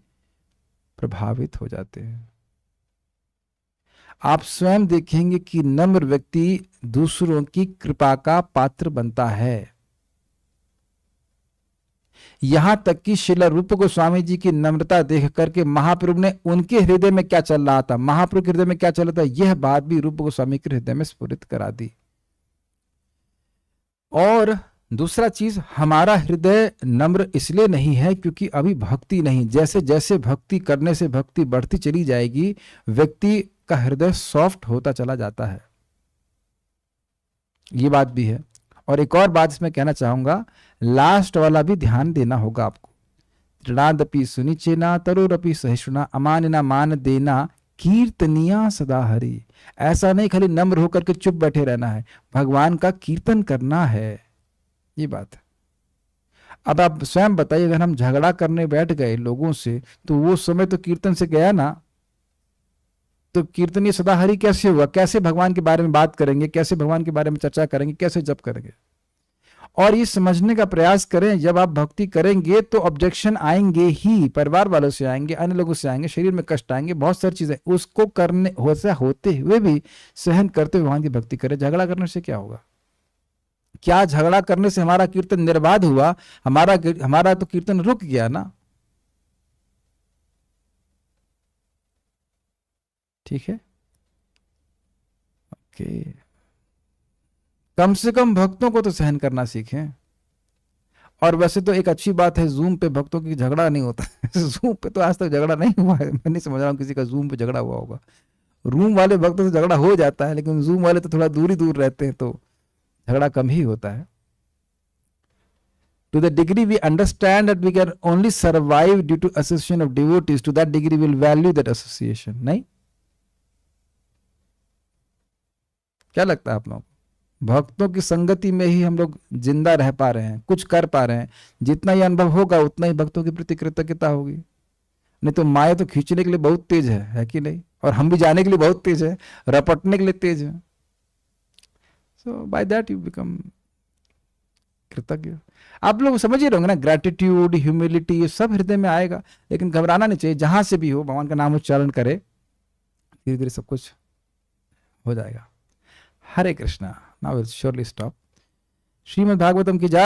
Speaker 1: प्रभावित हो जाते हैं। आप स्वयं देखेंगे कि नम्र व्यक्ति दूसरों की कृपा का पात्र बनता है। यहां तक कि श्रील रूप गोस्वामी जी की नम्रता देख करके महाप्रभु ने उनके हृदय में क्या चल रहा था, महाप्रभु के हृदय में क्या चल रहा था, यह बात भी रूप गोस्वामी के हृदय में स्फुरित करा दी। और दूसरा चीज, हमारा हृदय नम्र इसलिए नहीं है क्योंकि अभी भक्ति नहीं। जैसे जैसे भक्ति करने से भक्ति बढ़ती चली जाएगी, व्यक्ति का हृदय सॉफ्ट होता चला जाता है, ये बात भी है। और एक और बात इसमें कहना चाहूंगा, लास्ट वाला भी ध्यान देना होगा आपको। तृणादपि सुनिचेना तरुरपि सहिष्णुना अमानिना मान देना कीर्तनिया सदा हरि। ऐसा नहीं खाली नम्र होकर के चुप बैठे रहना है, भगवान का कीर्तन करना है, ये बात है। अब आप स्वयं बताइए, अगर हम झगड़ा करने बैठ गए लोगों से तो वो समय तो कीर्तन से गया ना। तो कीर्तनीय सदा हरि कैसे हुआ? कैसे भगवान के बारे में बात करेंगे, कैसे भगवान के बारे में चर्चा करेंगे, कैसे जप करेंगे? और ये समझने का प्रयास करें, जब आप भक्ति करेंगे तो ऑब्जेक्शन आएंगे ही, परिवार वालों से आएंगे, अन्य लोगों से आएंगे, शरीर में कष्ट आएंगे, बहुत सारी चीजें, उसको करने होते हुए भी सहन करते हुए भगवान की भक्ति करें। झगड़ा करने से क्या होगा? क्या झगड़ा करने से हमारा कीर्तन निर्बाध हुआ? हमारा तो कीर्तन रुक गया ना। ठीक है, ओके। कम से कम भक्तों को तो सहन करना सीखें। और वैसे तो एक अच्छी बात है, जूम पे भक्तों की झगड़ा नहीं होता जूम पे तो आज तक झगड़ा नहीं हुआ है। मैं नहीं समझ रहा हूँ किसी का जूम पे झगड़ा हुआ होगा। रूम वाले भक्तों से झगड़ा हो जाता है, लेकिन जूम वाले तो थोड़ा दूर ही दूर रहते हैं, तो झगड़ा कम ही होता है। To the degree we understand that we can only survive due to association of devotees, to that degree we'll value that association. नहीं? क्या लगता है आप लोग? भक्तों की संगति में ही हम लोग जिंदा रह पा रहे हैं, कुछ कर पा रहे हैं। जितना ही अनुभव होगा उतना ही भक्तों के प्रति कृतज्ञता होगी। नहीं तो माया तो खींचने के लिए बहुत तेज है कि नहीं? और हम भी जाने के लिए बहुत तेज है, रपटने के लिए तेज है। सो बाय दैट यू बिकम कृतज्ञ। आप लोग समझ ही रहोगे ना, ग्रेटिट्यूड, ह्यूमिलिटी, ये सब हृदय में आएगा। लेकिन घबराना नहीं चाहिए, जहां से भी हो भगवान का नाम उच्चारण करे, धीरे धीरे सब कुछ हो जाएगा। Hare Krishna. Now will surely stop. Shrimad Bhagavatam की जय।